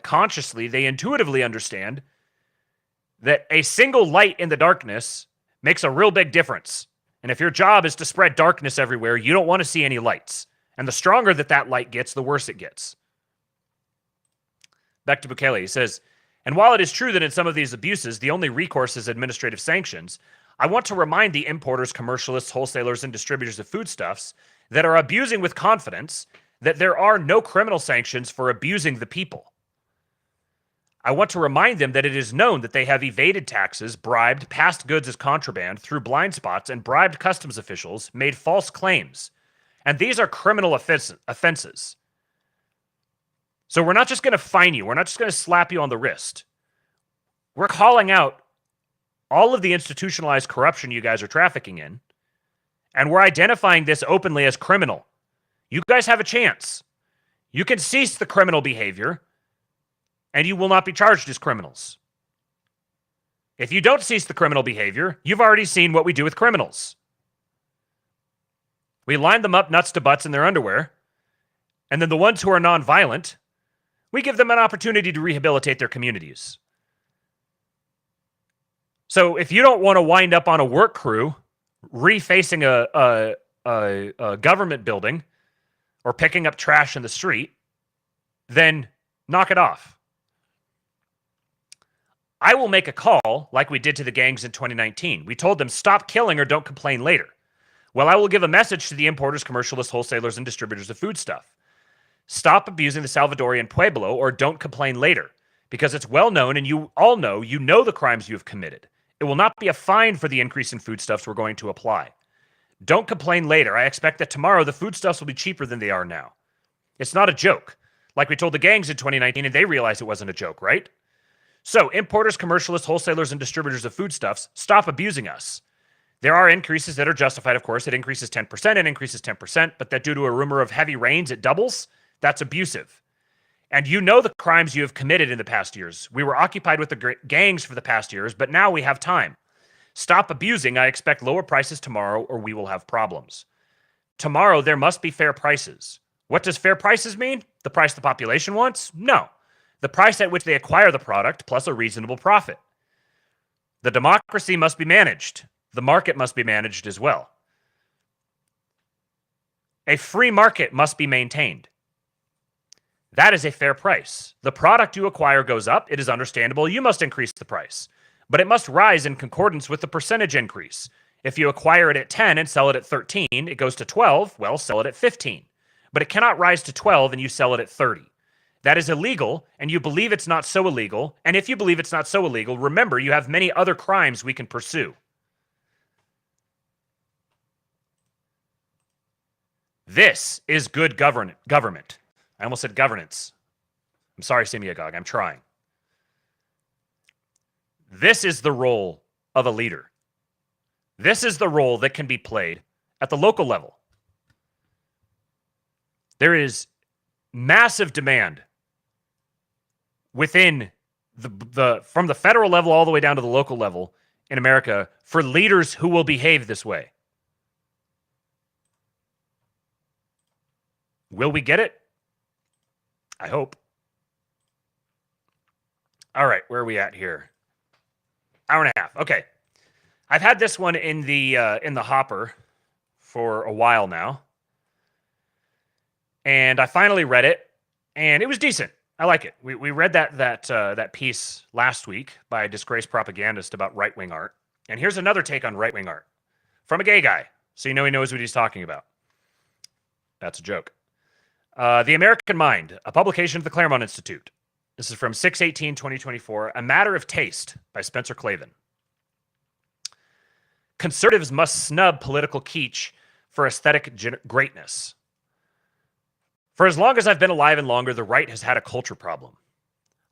consciously, they intuitively understand that a single light in the darkness makes a real big difference. And if your job is to spread darkness everywhere, you don't want to see any lights. And the stronger that light gets, the worse it gets. Back to Bukele, he says, and while it is true that in some of these abuses, the only recourse is administrative sanctions, I want to remind the importers, commercialists, wholesalers, and distributors of foodstuffs that are abusing with confidence that there are no criminal sanctions for abusing the people. I want to remind them that it is known that they have evaded taxes, bribed, passed goods as contraband through blind spots, and bribed customs officials, made false claims. And these are criminal offenses. So we're not just going to fine you. We're not just going to slap you on the wrist. We're calling out all of the institutionalized corruption you guys are trafficking in, and we're identifying this openly as criminal. You guys have a chance. You can cease the criminal behavior, and you will not be charged as criminals. If you don't cease the criminal behavior, you've already seen what we do with criminals. We line them up nuts to butts in their underwear, and then the ones who are nonviolent, we give them an opportunity to rehabilitate their communities. So if you don't want to wind up on a work crew refacing a government building or picking up trash in the street, then knock it off. I will make a call like we did to the gangs in 2019. We told them, stop killing or don't complain later. Well, I will give a message to the importers, commercialists, wholesalers, and distributors of foodstuff. Stop abusing the Salvadorian pueblo or don't complain later, because it's well known and you all know the crimes you have committed. It will not be a fine for the increase in foodstuffs we're going to apply. Don't complain later. I expect that tomorrow the foodstuffs will be cheaper than they are now. It's not a joke. Like we told the gangs in 2019, and they realized it wasn't a joke, right? So, importers, commercialists, wholesalers, and distributors of foodstuffs, stop abusing us. There are increases that are justified, of course. It increases 10%, it increases 10%, but that due to a rumor of heavy rains, it doubles. That's abusive. And you know the crimes you have committed in the past years. We were occupied with the gangs for the past years, but now we have time. Stop abusing. I expect lower prices tomorrow or we will have problems. Tomorrow, there must be fair prices. What does fair prices mean? The price the population wants? No. The price at which they acquire the product plus a reasonable profit. The democracy must be managed. The market must be managed as well. A free market must be maintained. That is a fair price. The product you acquire goes up. It is understandable. You must increase the price. But it must rise in concordance with the percentage increase. If you acquire it at 10 and sell it at 13, it goes to 12, well, sell it at 15. But it cannot rise to 12 and you sell it at 30. That is illegal, and you believe it's not so illegal. And if you believe it's not so illegal, remember you have many other crimes we can pursue. This is good government. I almost said governance. I'm sorry, Semiagog. I'm trying. This is the role of a leader. This is the role that can be played at the local level. There is massive demand within from the federal level all the way down to the local level in America for leaders who will behave this way. Will we get it? I hope. All right, where are we at here? Hour and a half. Okay. I've had this one in the hopper for a while now. And I finally read it, and it was decent. I like it. We read that piece last week by a disgraced propagandist about right-wing art. And here's another take on right-wing art from a gay guy, so you know he knows what he's talking about. That's a joke. The American Mind, a publication of the Claremont Institute. This is from 6/18/2024, A Matter of Taste by Spencer Clavin. Conservatives must snub political kitsch for aesthetic greatness. For as long as I've been alive and longer, the right has had a culture problem.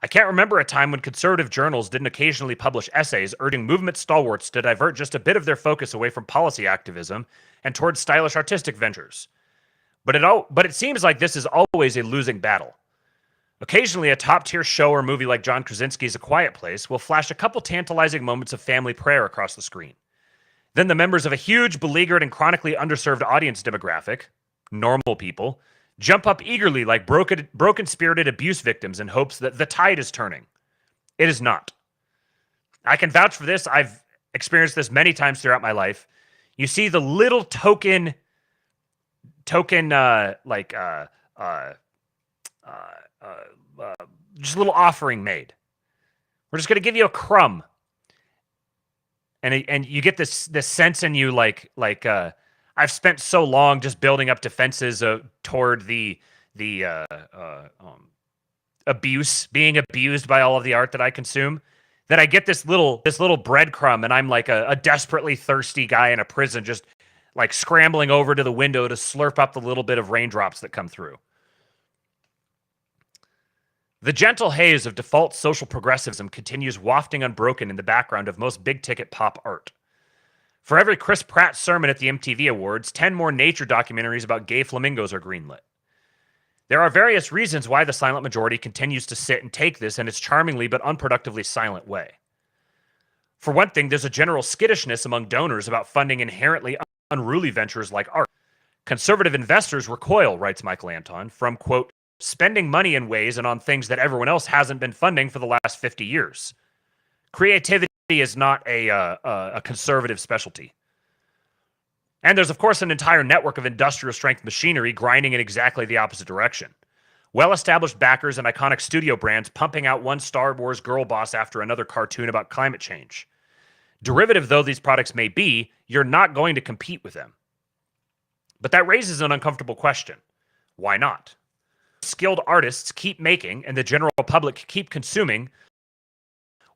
I can't remember a time when conservative journals didn't occasionally publish essays urging movement stalwarts to divert just a bit of their focus away from policy activism and towards stylish artistic ventures. But it seems like this is always a losing battle. Occasionally, a top-tier show or movie like John Krasinski's A Quiet Place will flash a couple tantalizing moments of family prayer across the screen. Then the members of a huge, beleaguered, and chronically underserved audience demographic, normal people, jump up eagerly like broken-spirited abuse victims in hopes that the tide is turning. It is not. I can vouch for this. I've experienced this many times throughout my life. You see the little token just a little offering made. We're just going to give you a crumb. And you get this sense in you like I've spent so long just building up defenses toward the abuse, being abused by all of the art that I consume, that I get this little breadcrumb, and I'm like a desperately thirsty guy in a prison, just like scrambling over to the window to slurp up the little bit of raindrops that come through. The gentle haze of default social progressivism continues wafting unbroken in the background of most big-ticket pop art. For every Chris Pratt sermon at the MTV Awards, 10 more nature documentaries about gay flamingos are greenlit. There are various reasons why the silent majority continues to sit and take this in its charmingly but unproductively silent way. For one thing, there's a general skittishness among donors about funding inherently unruly ventures like art. Conservative investors recoil, writes Michael Anton, from, quote, spending money in ways and on things that everyone else hasn't been funding for the last 50 years. Creativity is not a conservative specialty. And there's, of course, an entire network of industrial-strength machinery grinding in exactly the opposite direction. Well-established backers and iconic studio brands pumping out one Star Wars girl boss after another cartoon about climate change. Derivative though these products may be, you're not going to compete with them. But that raises an uncomfortable question. Why not? Skilled artists keep making, and the general public keep consuming,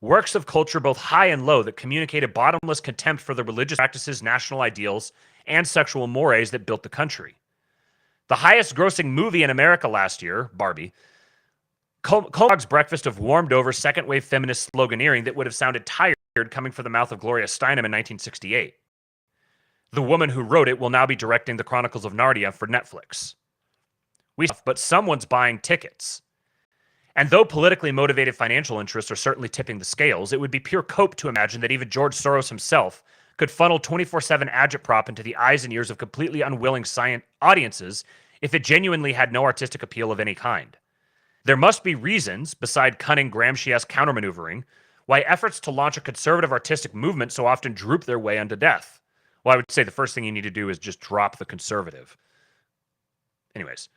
works of culture both high and low that communicate a bottomless contempt for the religious practices, national ideals, and sexual mores that built the country. The highest grossing movie in America last year, Barbie, Kellog's breakfast of warmed-over second-wave feminist sloganeering that would have sounded tired coming from the mouth of Gloria Steinem in 1968. The woman who wrote it will now be directing The Chronicles of Narnia for Netflix. But someone's buying tickets. And though politically motivated financial interests are certainly tipping the scales, it would be pure cope to imagine that even George Soros himself could funnel 24/7 agitprop into the eyes and ears of completely unwilling audiences if it genuinely had no artistic appeal of any kind. There must be reasons, beside cunning Gramsci-esque countermaneuvering, why efforts to launch a conservative artistic movement so often droop their way unto death. Well, I would say the first thing you need to do is just drop the conservative. Anyways.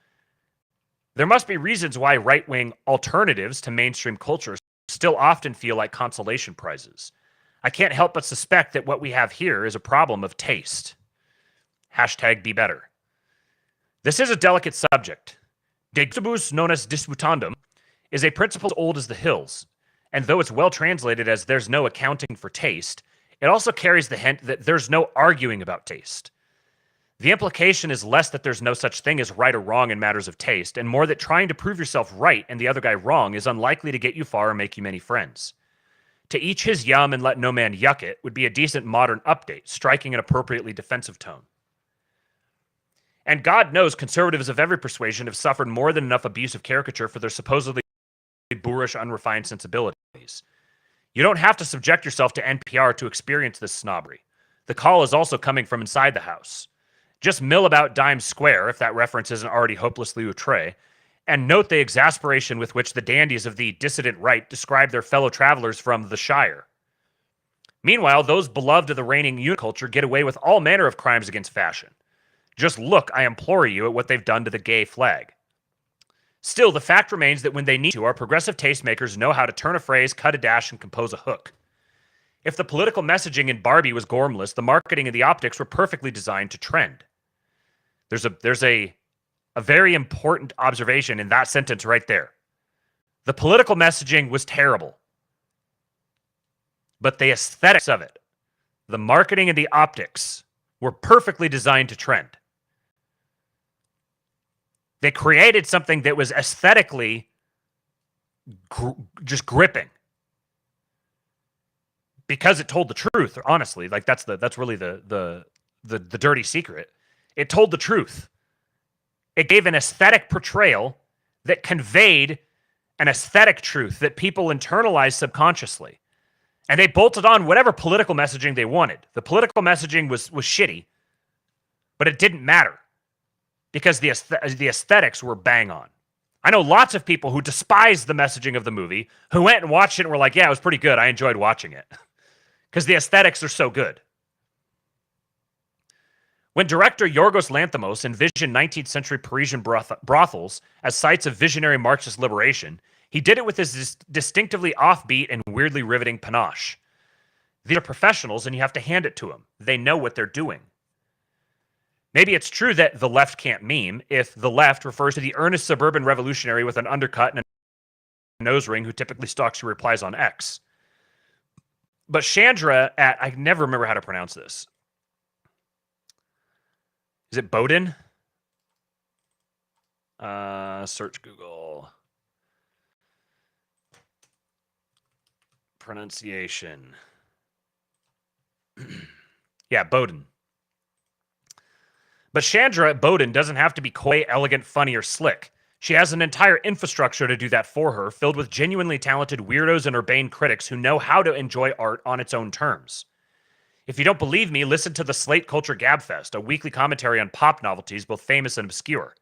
There must be reasons why right-wing alternatives to mainstream culture still often feel like consolation prizes. I can't help but suspect that what we have here is a problem of taste. Hashtag be better. This is a delicate subject. De gustibus non est disputandum is a principle as old as the hills, and though it's well translated as there's no accounting for taste, it also carries the hint that there's no arguing about taste. The implication is less that there's no such thing as right or wrong in matters of taste, and more that trying to prove yourself right and the other guy wrong is unlikely to get you far or make you many friends. To each his yum and let no man yuck it would be a decent modern update, striking an appropriately defensive tone. And God knows conservatives of every persuasion have suffered more than enough abusive caricature for their supposedly boorish, unrefined sensibilities. You don't have to subject yourself to NPR to experience this snobbery. The call is also coming from inside the house. Just mill about Dime Square, if that reference isn't already hopelessly outre, and note the exasperation with which the dandies of the dissident right describe their fellow travelers from the Shire. Meanwhile, those beloved of the reigning uniculture get away with all manner of crimes against fashion. Just look, I implore you, at what they've done to the gay flag. Still, the fact remains that when they need to, our progressive tastemakers know how to turn a phrase, cut a dash, and compose a hook. If the political messaging in Barbie was gormless, the marketing and the optics were perfectly designed to trend. There's a very important observation in that sentence right there. The political messaging was terrible, but the aesthetics of it, the marketing and the optics, were perfectly designed to trend. They created something that was aesthetically just gripping because it told the truth. Honestly, like that's really the dirty secret. It told the truth. It gave an aesthetic portrayal that conveyed an aesthetic truth that people internalized subconsciously. And they bolted on whatever political messaging they wanted. The political messaging was shitty, but it didn't matter because the aesthetics were bang on. I know lots of people who despise the messaging of the movie who went and watched it and were like, yeah, it was pretty good. I enjoyed watching it because the aesthetics are so good. When director Yorgos Lanthimos envisioned 19th century Parisian brothels as sites of visionary Marxist liberation, he did it with his distinctively offbeat and weirdly riveting panache. These are professionals, and you have to hand it to them. They know what they're doing. Maybe it's true that the left can't meme if the left refers to the earnest suburban revolutionary with an undercut and a nose ring who typically stalks your replies on X. But Chandra at, I never remember how to pronounce this. Is it Bowden? Search Google. Pronunciation. Yeah, Bowden. But Chandra at Bowden doesn't have to be coy, elegant, funny, or slick. She has an entire infrastructure to do that for her, filled with genuinely talented weirdos and urbane critics who know how to enjoy art on its own terms. If you don't believe me, listen to the Slate Culture Gabfest, a weekly commentary on pop novelties, both famous and obscure.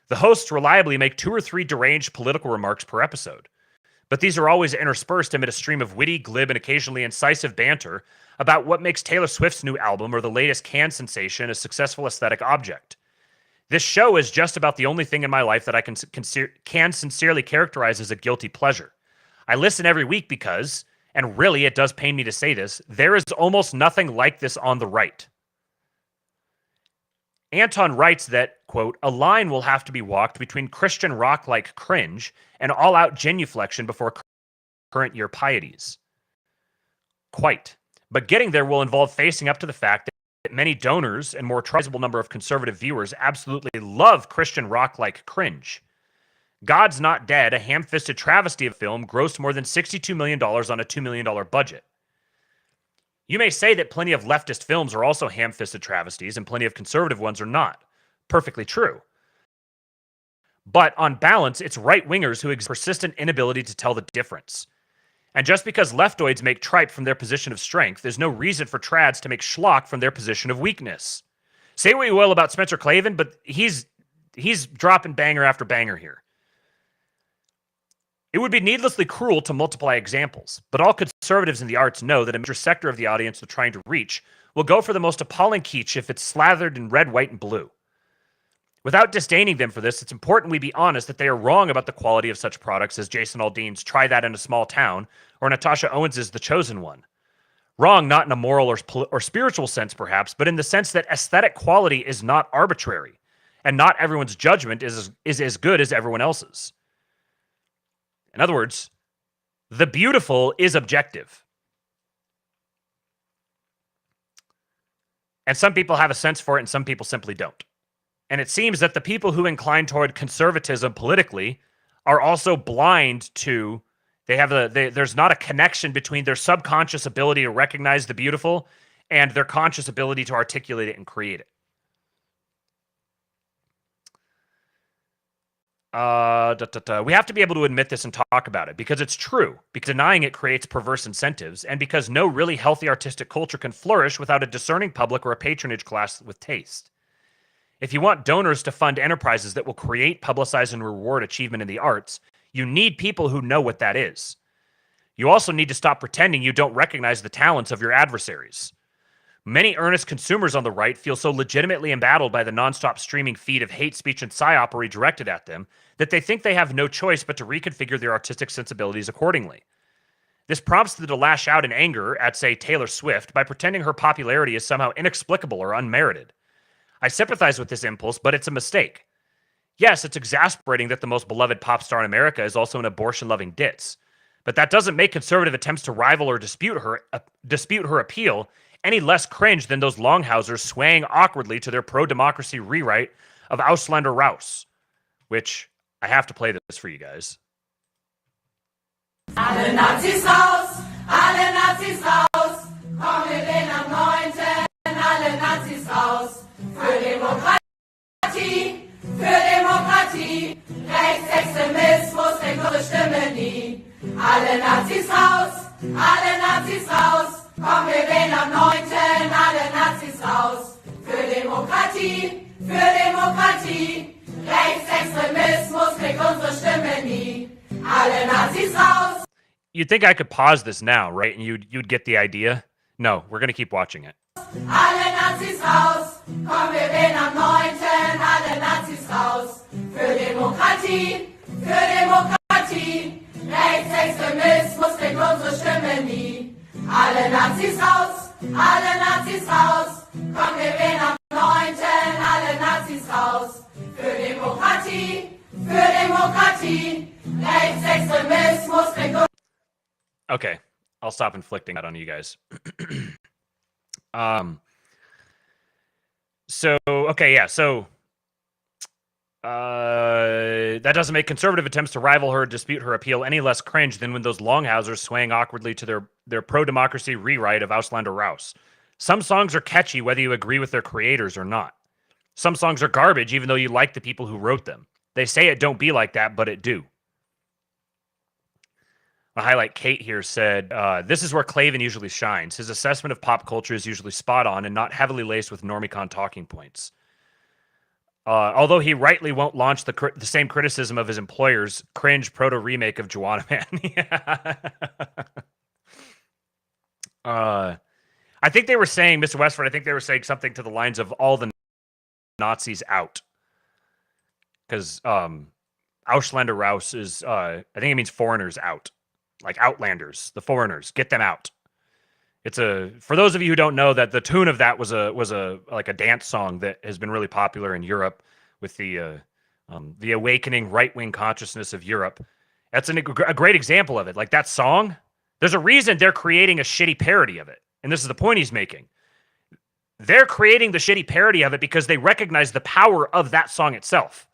The hosts reliably make 2 or 3 deranged political remarks per episode, but these are always interspersed amid a stream of witty, glib, and occasionally incisive banter about what makes Taylor Swift's new album or the latest Cannes sensation a successful aesthetic object. This show is just about the only thing in my life that I can sincerely characterize as a guilty pleasure. I listen every week because, and really it does pain me to say this, there is almost nothing like this on the right. Anton writes that, quote, a line will have to be walked between Christian rock-like cringe and all-out genuflection before current year pieties. Quite. But getting there will involve facing up to the fact that many donors and more sizable number of conservative viewers absolutely love Christian rock-like cringe. God's Not Dead, a ham-fisted travesty of film, grossed more than $62 million on a $2 million budget. You may say that plenty of leftist films are also ham-fisted travesties and plenty of conservative ones are not. Perfectly true. But on balance, it's right-wingers who exhibit persistent inability to tell the difference. And just because leftoids make tripe from their position of strength, there's no reason for trads to make schlock from their position of weakness. Say what you will about Spencer Clavin, but he's dropping banger after banger here. It would be needlessly cruel to multiply examples, but all conservatives in the arts know that a major sector of the audience they're trying to reach will go for the most appalling kitsch if it's slathered in red, white, and blue. Without disdaining them for this, it's important we be honest that they are wrong about the quality of such products as Jason Aldean's Try That in a Small Town or Natasha Owens' The Chosen One. Wrong not in a moral or spiritual sense, perhaps, but in the sense that aesthetic quality is not arbitrary, and not everyone's judgment is as good as everyone else's. In other words, the beautiful is objective. And some people have a sense for it and some people simply don't. And it seems that the people who incline toward conservatism politically are also blind to, there's not a connection between their subconscious ability to recognize the beautiful and their conscious ability to articulate it and create it. We have to be able to admit this and talk about it because it's true, because denying it creates perverse incentives, and because no really healthy artistic culture can flourish without a discerning public or a patronage class with taste. If you want donors to fund enterprises that will create, publicize, and reward achievement in the arts, you need people who know what that is. You also need to stop pretending you don't recognize the talents of your adversaries. Many earnest consumers on the right feel so legitimately embattled by the nonstop streaming feed of hate speech and psyopery directed at them that they think they have no choice but to reconfigure their artistic sensibilities accordingly. This prompts them to lash out in anger at, say, Taylor Swift by pretending her popularity is somehow inexplicable or unmerited. I sympathize with this impulse, but it's a mistake. Yes, it's exasperating that the most beloved pop star in America is also an abortion-loving ditz, but that doesn't make conservative attempts to rival or dispute her appeal any less cringe than those longhousers swaying awkwardly to their pro-democracy rewrite of Ausländer raus, which I have to play this for you guys.
Alle Nazis raus, alle Nazis raus, komm wir wählen am 9. Alle Nazis raus, für Demokratie, Rechtsextremismus kriegt unsere Stimme nie. Alle Nazis raus, komm wir wählen am 9. Alle Nazis raus, für Demokratie, Rechtsextremismus kriegt unsere Stimme nie. Alle Nazis raus.
You'd think I could pause this now, right? And you'd get the idea. No, we're going to keep watching it.
Alle Nazis raus, komm wir wählen am 9. Alle Nazis raus, für Demokratie, Rechtsextremismus kriegt unsere Stimme nie. Alle Nazis raus, komm wir wählen am 9. Alle Nazis raus, für Demokratie, Rechtsextremismus kriegt unsere.
Okay, I'll stop inflicting that on you guys. That doesn't make conservative attempts to rival her or dispute her appeal any less cringe than when those longhousers swaying awkwardly to their pro-democracy rewrite of Ausländer raus. Some songs are catchy whether you agree with their creators or not. Some songs are garbage even though you like the people who wrote them. They say it don't be like that, but it do. A highlight Kate here said, this is where Clavin usually shines. His assessment of pop culture is usually spot on and not heavily laced with normicon talking points. Although he rightly won't launch the same criticism of his employer's cringe proto-remake of Juana Man. I think they were saying, Mr. Westford, I think they were saying something to the lines of all the Nazis out. Because Ausländer raus is, I think it means foreigners out. Like Outlanders, the foreigners, get them out. It's for those of you who don't know, that the tune of that was a dance song that has been really popular in Europe with the awakening right-wing consciousness of Europe. That's a great example of it. Like that song, there's a reason they're creating a shitty parody of it. And this is the point he's making. They're creating the shitty parody of it because they recognize the power of that song itself.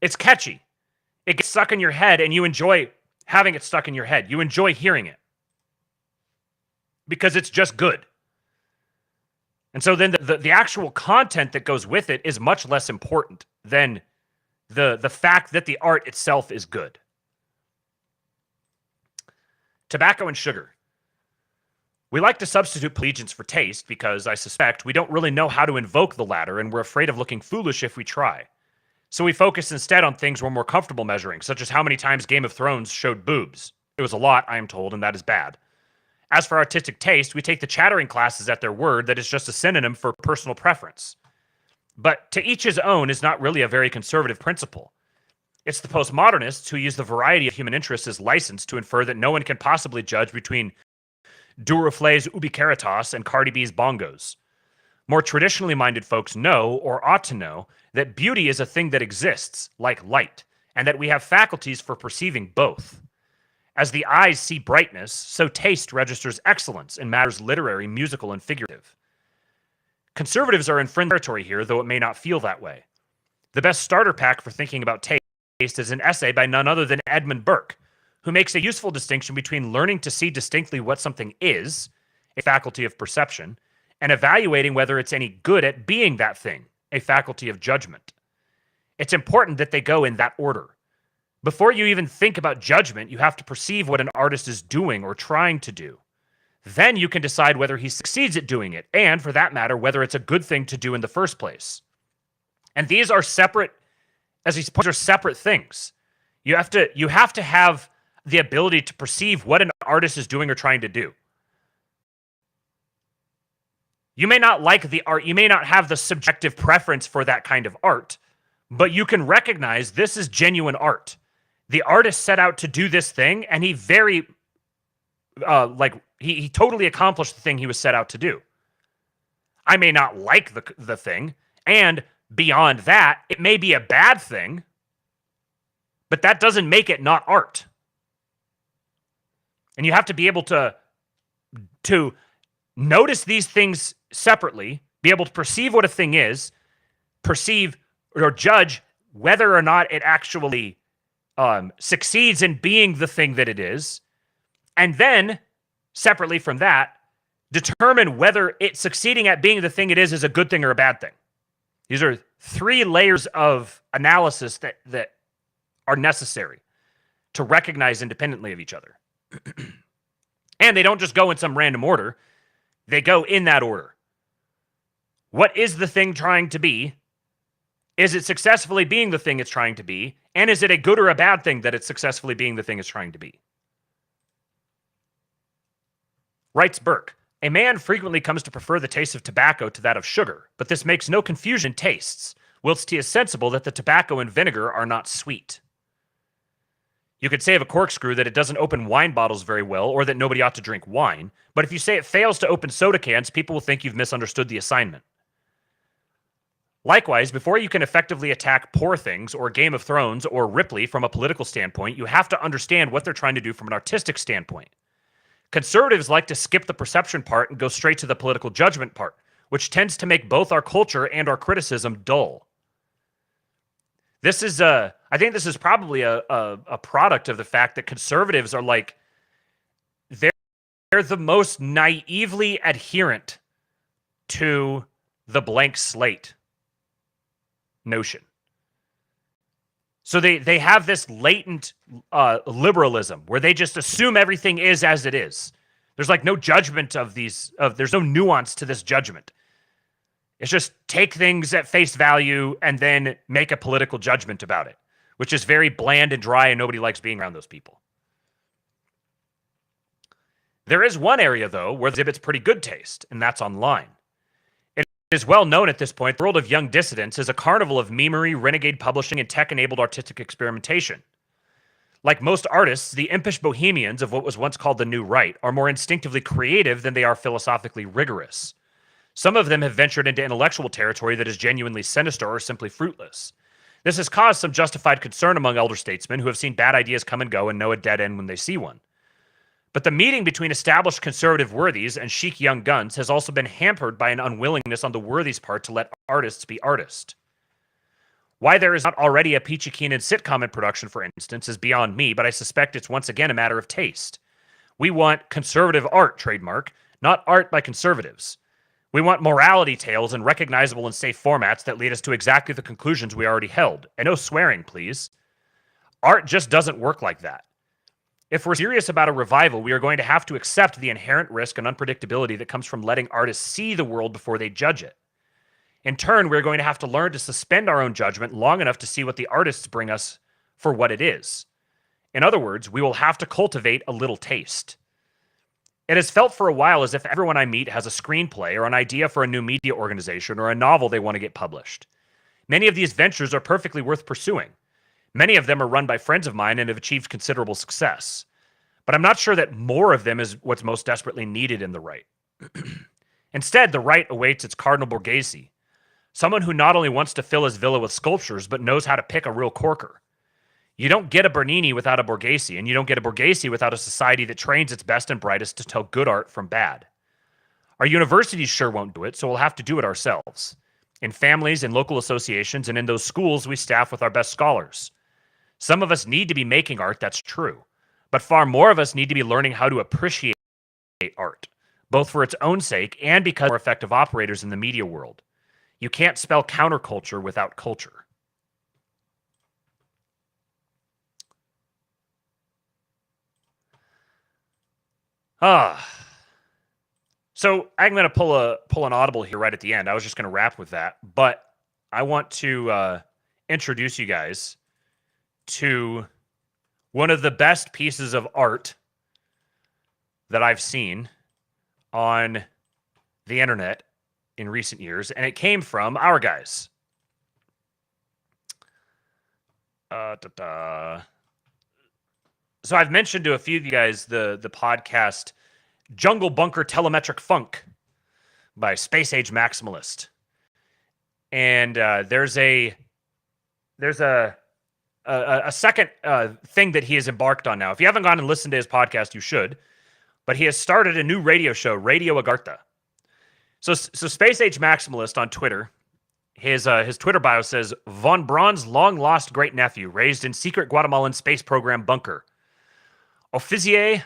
It's catchy. It gets stuck in your head and you enjoy having it stuck in your head. You enjoy hearing it. Because it's just good. And so then the actual content that goes with it is much less important than the fact that the art itself is good. Tobacco and sugar. We like to substitute allegiance for taste because I suspect we don't really know how to invoke the latter and we're afraid of looking foolish if we try. So we focus instead on things we're more comfortable measuring, such as how many times Game of Thrones showed boobs. It was a lot, I am told, and that is bad. As for artistic taste, we take the chattering classes at their word that is just a synonym for personal preference. But to each his own is not really a very conservative principle. It's the postmodernists who use the variety of human interests as license to infer that no one can possibly judge between Duraflay's Ubicaritas and Cardi B's bongos. More traditionally minded folks know, or ought to know, that beauty is a thing that exists, like light, and that we have faculties for perceiving both. As the eyes see brightness, so taste registers excellence in matters literary, musical, and figurative. Conservatives are in friend territory here, though it may not feel that way. The best starter pack for thinking about taste is an essay by none other than Edmund Burke, who makes a useful distinction between learning to see distinctly what something is, a faculty of perception, and evaluating whether it's any good at being that thing, a faculty of judgment. It's important that they go in that order. Before you even think about judgment, you have to perceive what an artist is doing or trying to do. Then you can decide whether he succeeds at doing it, and for that matter, whether it's a good thing to do in the first place. And these are separate, as these points are separate things. You have to have the ability to perceive what an artist is doing or trying to do. You may not like the art, you may not have the subjective preference for that kind of art, but you can recognize this is genuine art. The artist set out to do this thing, and he he totally accomplished the thing he was set out to do. I may not like the thing, and beyond that, it may be a bad thing, but that doesn't make it not art. And you have to be able to notice these things separately, be able to perceive what a thing is, perceive or judge whether or not it actually succeeds in being the thing that it is, and then, separately from that, determine whether it succeeding at being the thing it is a good thing or a bad thing. These are 3 layers of analysis that are necessary to recognize independently of each other. And they don't just go in some random order. They go in that order. What is the thing trying to be? Is it successfully being the thing it's trying to be? And is it a good or a bad thing that it's successfully being the thing it's trying to be? Writes Burke, a man frequently comes to prefer the taste of tobacco to that of sugar, but this makes no confusion in tastes, whilst he is sensible that the tobacco and vinegar are not sweet. You could say of a corkscrew that it doesn't open wine bottles very well, or that nobody ought to drink wine, but if you say it fails to open soda cans, people will think you've misunderstood the assignment. Likewise, before you can effectively attack Poor Things or Game of Thrones or Ripley from a political standpoint, you have to understand what they're trying to do from an artistic standpoint. Conservatives like to skip the perception part and go straight to the political judgment part, which tends to make both our culture and our criticism dull. This is I think this is probably a product of the fact that conservatives are like, they're the most naively adherent to the blank slate notion. So they have this latent liberalism where they just assume everything is as it is. There's like no judgment there's no nuance to this judgment. It's just take things at face value and then make a political judgment about it, which is very bland and dry, and nobody likes being around those people. There is one area, though, where it exhibits pretty good taste, and that's online. It is well known at this point, the world of young dissidents is a carnival of memery, renegade publishing, and tech-enabled artistic experimentation. Like most artists, the impish bohemians of what was once called the New Right are more instinctively creative than they are philosophically rigorous. Some of them have ventured into intellectual territory that is genuinely sinister or simply fruitless. This has caused some justified concern among elder statesmen who have seen bad ideas come and go and know a dead end when they see one. But the meeting between established conservative worthies and chic young guns has also been hampered by an unwillingness on the worthies' part to let artists be artists. Why there is not already a Peachy Keenan sitcom in production, for instance, is beyond me, but I suspect it's once again a matter of taste. We want conservative art, trademark, not art by conservatives. We want morality tales in recognizable and safe formats that lead us to exactly the conclusions we already held. And no swearing, please. Art just doesn't work like that. If we're serious about a revival, we are going to have to accept the inherent risk and unpredictability that comes from letting artists see the world before they judge it. In turn, we're going to have to learn to suspend our own judgment long enough to see what the artists bring us for what it is. In other words, we will have to cultivate a little taste. It has felt for a while as if everyone I meet has a screenplay or an idea for a new media organization or a novel they want to get published. Many of these ventures are perfectly worth pursuing. Many of them are run by friends of mine and have achieved considerable success. But I'm not sure that more of them is what's most desperately needed in the right. Instead, the right awaits its cardinal Borghese, someone who not only wants to fill his villa with sculptures, but knows how to pick a real corker. You don't get a Bernini without a Borghese, and you don't get a Borghese without a society that trains its best and brightest to tell good art from bad. Our universities sure won't do it, so we'll have to do it ourselves. In families, in local associations, and in those schools we staff with our best scholars. Some of us need to be making art, that's true. But far more of us need to be learning how to appreciate art, both for its own sake and because we're effective operators in the media world. You can't spell counterculture without culture. So I'm going to pull an audible here right at the end. I was just going to wrap with that, but I want to introduce you guys to one of the best pieces of art that I've seen on the internet in recent years, and it came from our guys. So I've mentioned to a few of you guys the podcast Jungle Bunker Telemetric Funk by Space Age Maximalist. And there's a second thing that he has embarked on now. If you haven't gone and listened to his podcast, you should. But he has started a new radio show, Radio Agartha. So Space Age Maximalist on Twitter, his Twitter bio says, Von Braun's long-lost great-nephew, raised in secret Guatemalan space program bunker. Officier,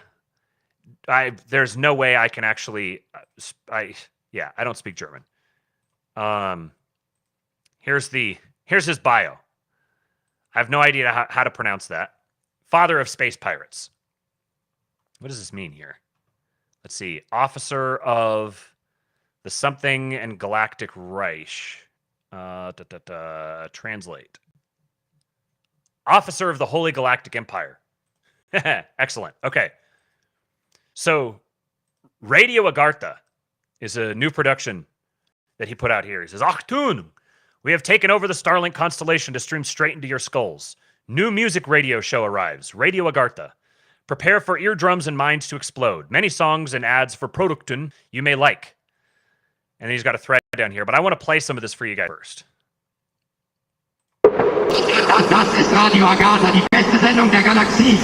there's no way I can actually, I don't speak German. Here's his bio. I have no idea how to pronounce that. Father of space pirates. What does this mean here? Let's see. Officer of the something and Galactic Reich. Translate. Officer of the Holy Galactic Empire. Excellent. Okay. So, Radio Agartha is a new production that he put out here. He says, Achtung! We have taken over the Starlink constellation to stream straight into your skulls. New music radio show arrives. Radio Agartha. Prepare for eardrums and minds to explode. Many songs and ads for Produkten you may like. And then he's got a thread down here, but I want to play some of this for you guys first.
Das ist Radio Agartha, die beste Sendung der Galaxie.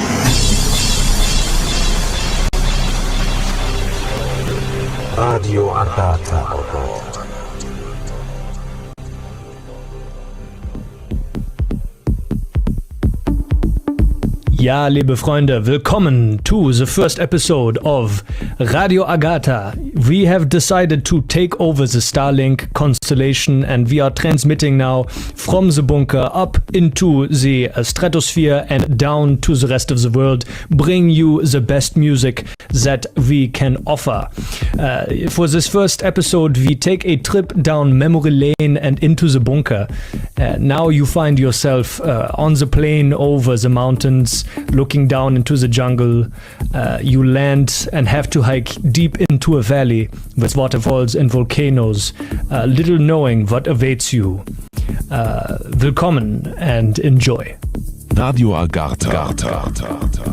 Radio Agartha.
Ja, liebe Freunde, willkommen to the first episode of Radio Agartha. We have decided to take over the Starlink constellation and we are transmitting now from the bunker up into the stratosphere and down to the rest of the world, bring you the best music that we can offer. For this first episode, we take a trip down memory lane and into the bunker. Now you find yourself on the plane over the mountains, looking down into the jungle. You land and have to hike deep into a valley with waterfalls and volcanoes, little knowing what awaits you. Willkommen and enjoy.
Radio Agartha.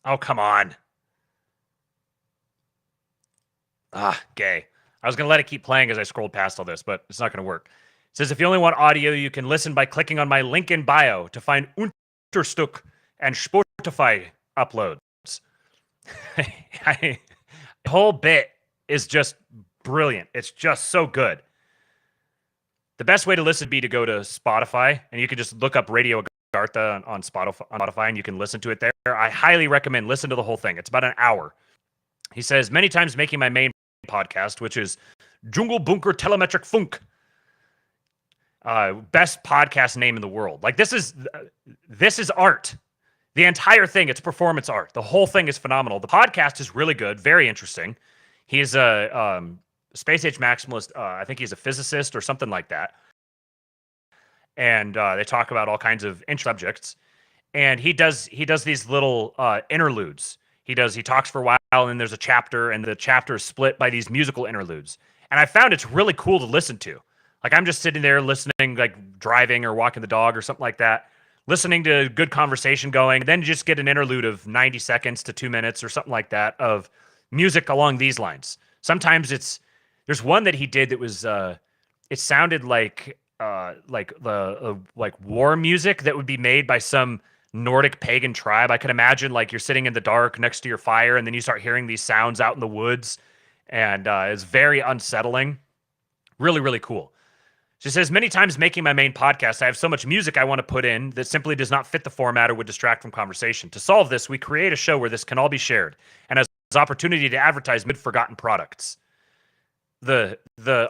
Oh, come on. Gay. I was going to let it keep playing as I scrolled past all this, but it's not going to work. It says, if you only want audio, you can listen by clicking on my link in bio to find Unterstück and Spotify uploads. The whole bit is just brilliant. It's just so good. The best way to listen would be to go to Spotify, and you can just look up Radio Agartha on Spotify, and you can listen to it there. I highly recommend listen to the whole thing. It's about an hour. He says, many times making my main podcast, which is Jungle Bunker Telemetric Funk. Best podcast name in the world. Like, this is art. The entire thing, it's performance art. The whole thing is phenomenal. The podcast is really good, very interesting. He's a Space Age Maximalist. I think he's a physicist or something like that. And they talk about all kinds of subjects. And he does these little interludes. He talks for a while, and there's a chapter, and the chapter is split by these musical interludes. And I found it's really cool to listen to. Like, I'm just sitting there listening, like driving or walking the dog or something like that, listening to good conversation going, then just get an interlude of 90 seconds to 2 minutes or something like that of music along these lines. Sometimes there's one that he did that was, it sounded like war music that would be made by some Nordic pagan tribe. I could imagine, like, you're sitting in the dark next to your fire, and then you start hearing these sounds out in the woods, and it's very unsettling. Really, really cool. She says, many times making my main podcast, I have so much music I want to put in that simply does not fit the format or would distract from conversation. To solve this, we create a show where this can all be shared and has opportunity to advertise mid-forgotten products. The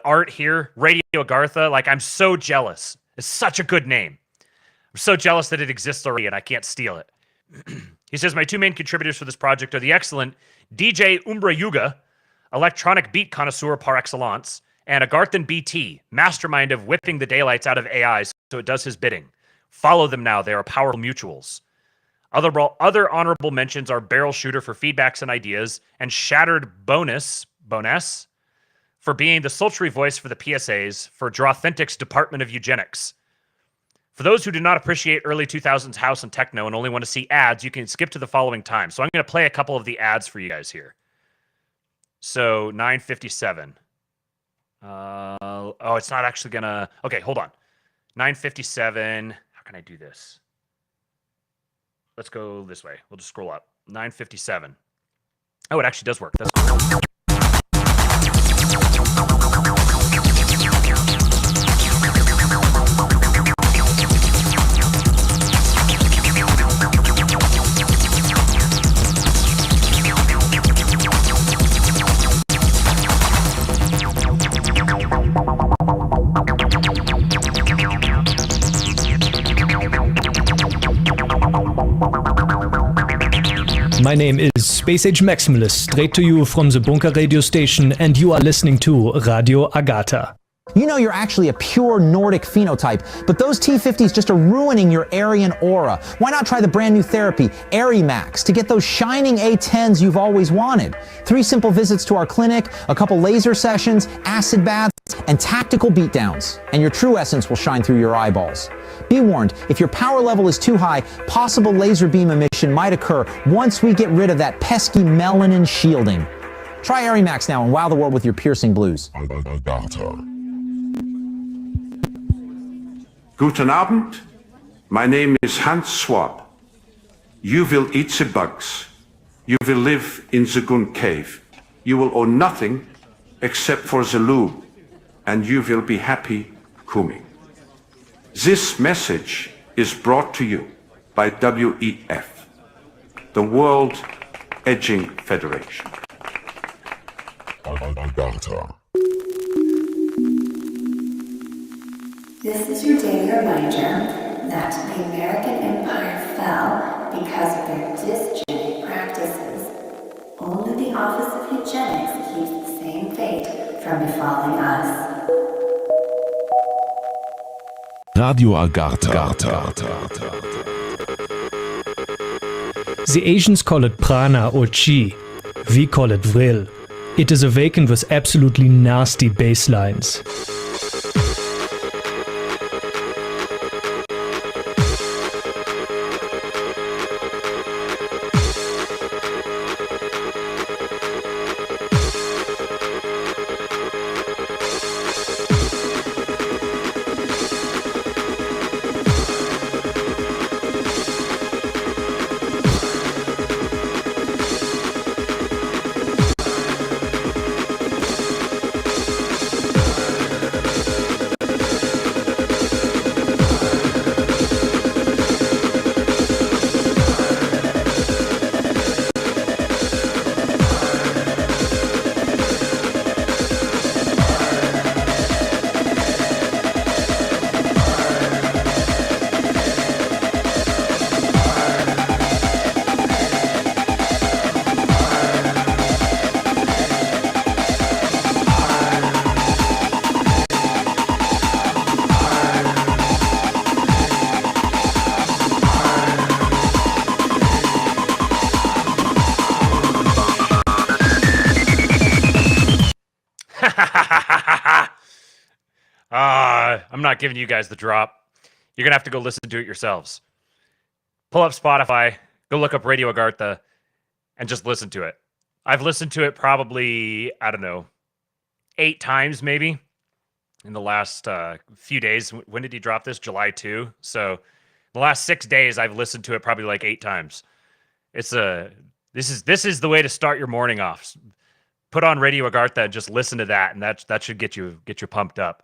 art here, Radio Agartha, like I'm so jealous. It's such a good name. I'm so jealous that it exists already and I can't steal it. He says, my two main contributors for this project are the excellent DJ Umbra Yuga, electronic beat connoisseur par excellence, and Agarthan BT, mastermind of whipping the daylights out of AI so it does his bidding. Follow them now. They are powerful mutuals. Other honorable mentions are Barrel Shooter for feedbacks and ideas, and Shattered Bonus for being the sultry voice for the PSAs for Drawthentic's Department of Eugenics. For those who do not appreciate early 2000s house and techno and only want to see ads, you can skip to the following time. So I'm going to play a couple of the ads for you guys here. So 9:57. Oh, it's not actually going to... Okay, hold on. 9:57. How can I do this? Let's go this way. We'll just scroll up. 9:57. Oh, it actually does work. That's cool.
My name is Space Age Maximalist, straight to you from the Bunker radio station, and you are listening to Radio Agatha.
You know you're actually a pure Nordic phenotype, but those T50s just are ruining your Aryan aura. Why not try the brand new therapy, ArieMax, to get those shining A10s you've always wanted? 3 simple visits to our clinic, a couple laser sessions, acid baths, and tactical beatdowns. And your true essence will shine through your eyeballs. Be warned, if your power level is too high, possible laser beam emission might occur once we get rid of that pesky melanin shielding. Try ArieMax now and wow the world with your piercing blues.
Guten Abend. My name is Hans Swab. You will eat the bugs. You will live in the gun cave. You will own nothing except for the lube. And you will be happy coming. This message is brought to you by WEF, the World Edging Federation.
This is your daily reminder that the American empire fell because of their dysgenic practices. Only the Office of Eugenics keeps the same fate from befalling us.
Radio Agartha.
The Asians call it prana or chi. We call it vril. It is awakened with absolutely nasty bass lines.
I'm not giving you guys the drop. You're going to have to go listen to it yourselves. Pull up Spotify, go look up Radio Agartha, and just listen to it. I've listened to it probably, 8 times maybe in the last few days. When did he drop this? July 2. So the last 6 days, I've listened to it probably like 8 times. This is the way to start your morning off. Put on Radio Agartha and just listen to that, and that should get you pumped up.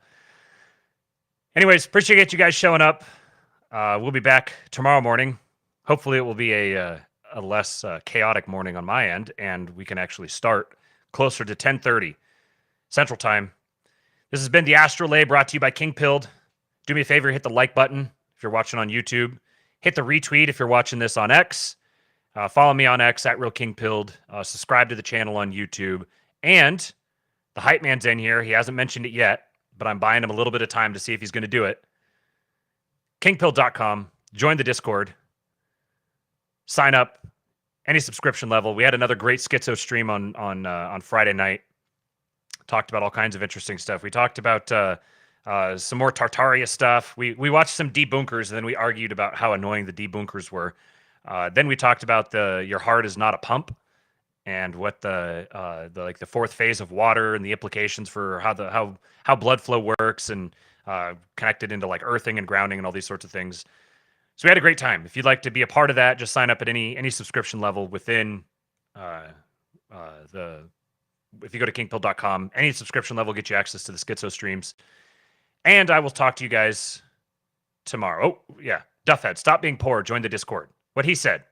Anyways, appreciate you guys showing up. We'll be back tomorrow morning. Hopefully it will be a less chaotic morning on my end, and we can actually start closer to 10:30 Central Time. This has been the Astrolabe, brought to you by King Pilled. Do me a favor, hit the like button if you're watching on YouTube. Hit the retweet if you're watching this on X. Follow me on X at Real King Pilled. Subscribe to the channel on YouTube. And the hype man's in here. He hasn't mentioned it yet, but I'm buying him a little bit of time to see if he's going to do it. Kingpilled.com. Join the Discord. Sign up. Any subscription level. We had another great schizo stream on Friday night. Talked about all kinds of interesting stuff. We talked about some more Tartaria stuff. We watched some debunkers, and then we argued about how annoying the debunkers were. Then we talked about your heart is not a pump, and what the fourth phase of water and the implications for how blood flow works, and connected into like earthing and grounding and all these sorts of things. So we had a great time. If you'd like to be a part of that, just sign up at any subscription level within if you go to kingpill.com, any subscription level will get you access to the schizo streams. And I will talk to you guys tomorrow. Oh, yeah. Duffhead, stop being poor. Join the Discord. What he said.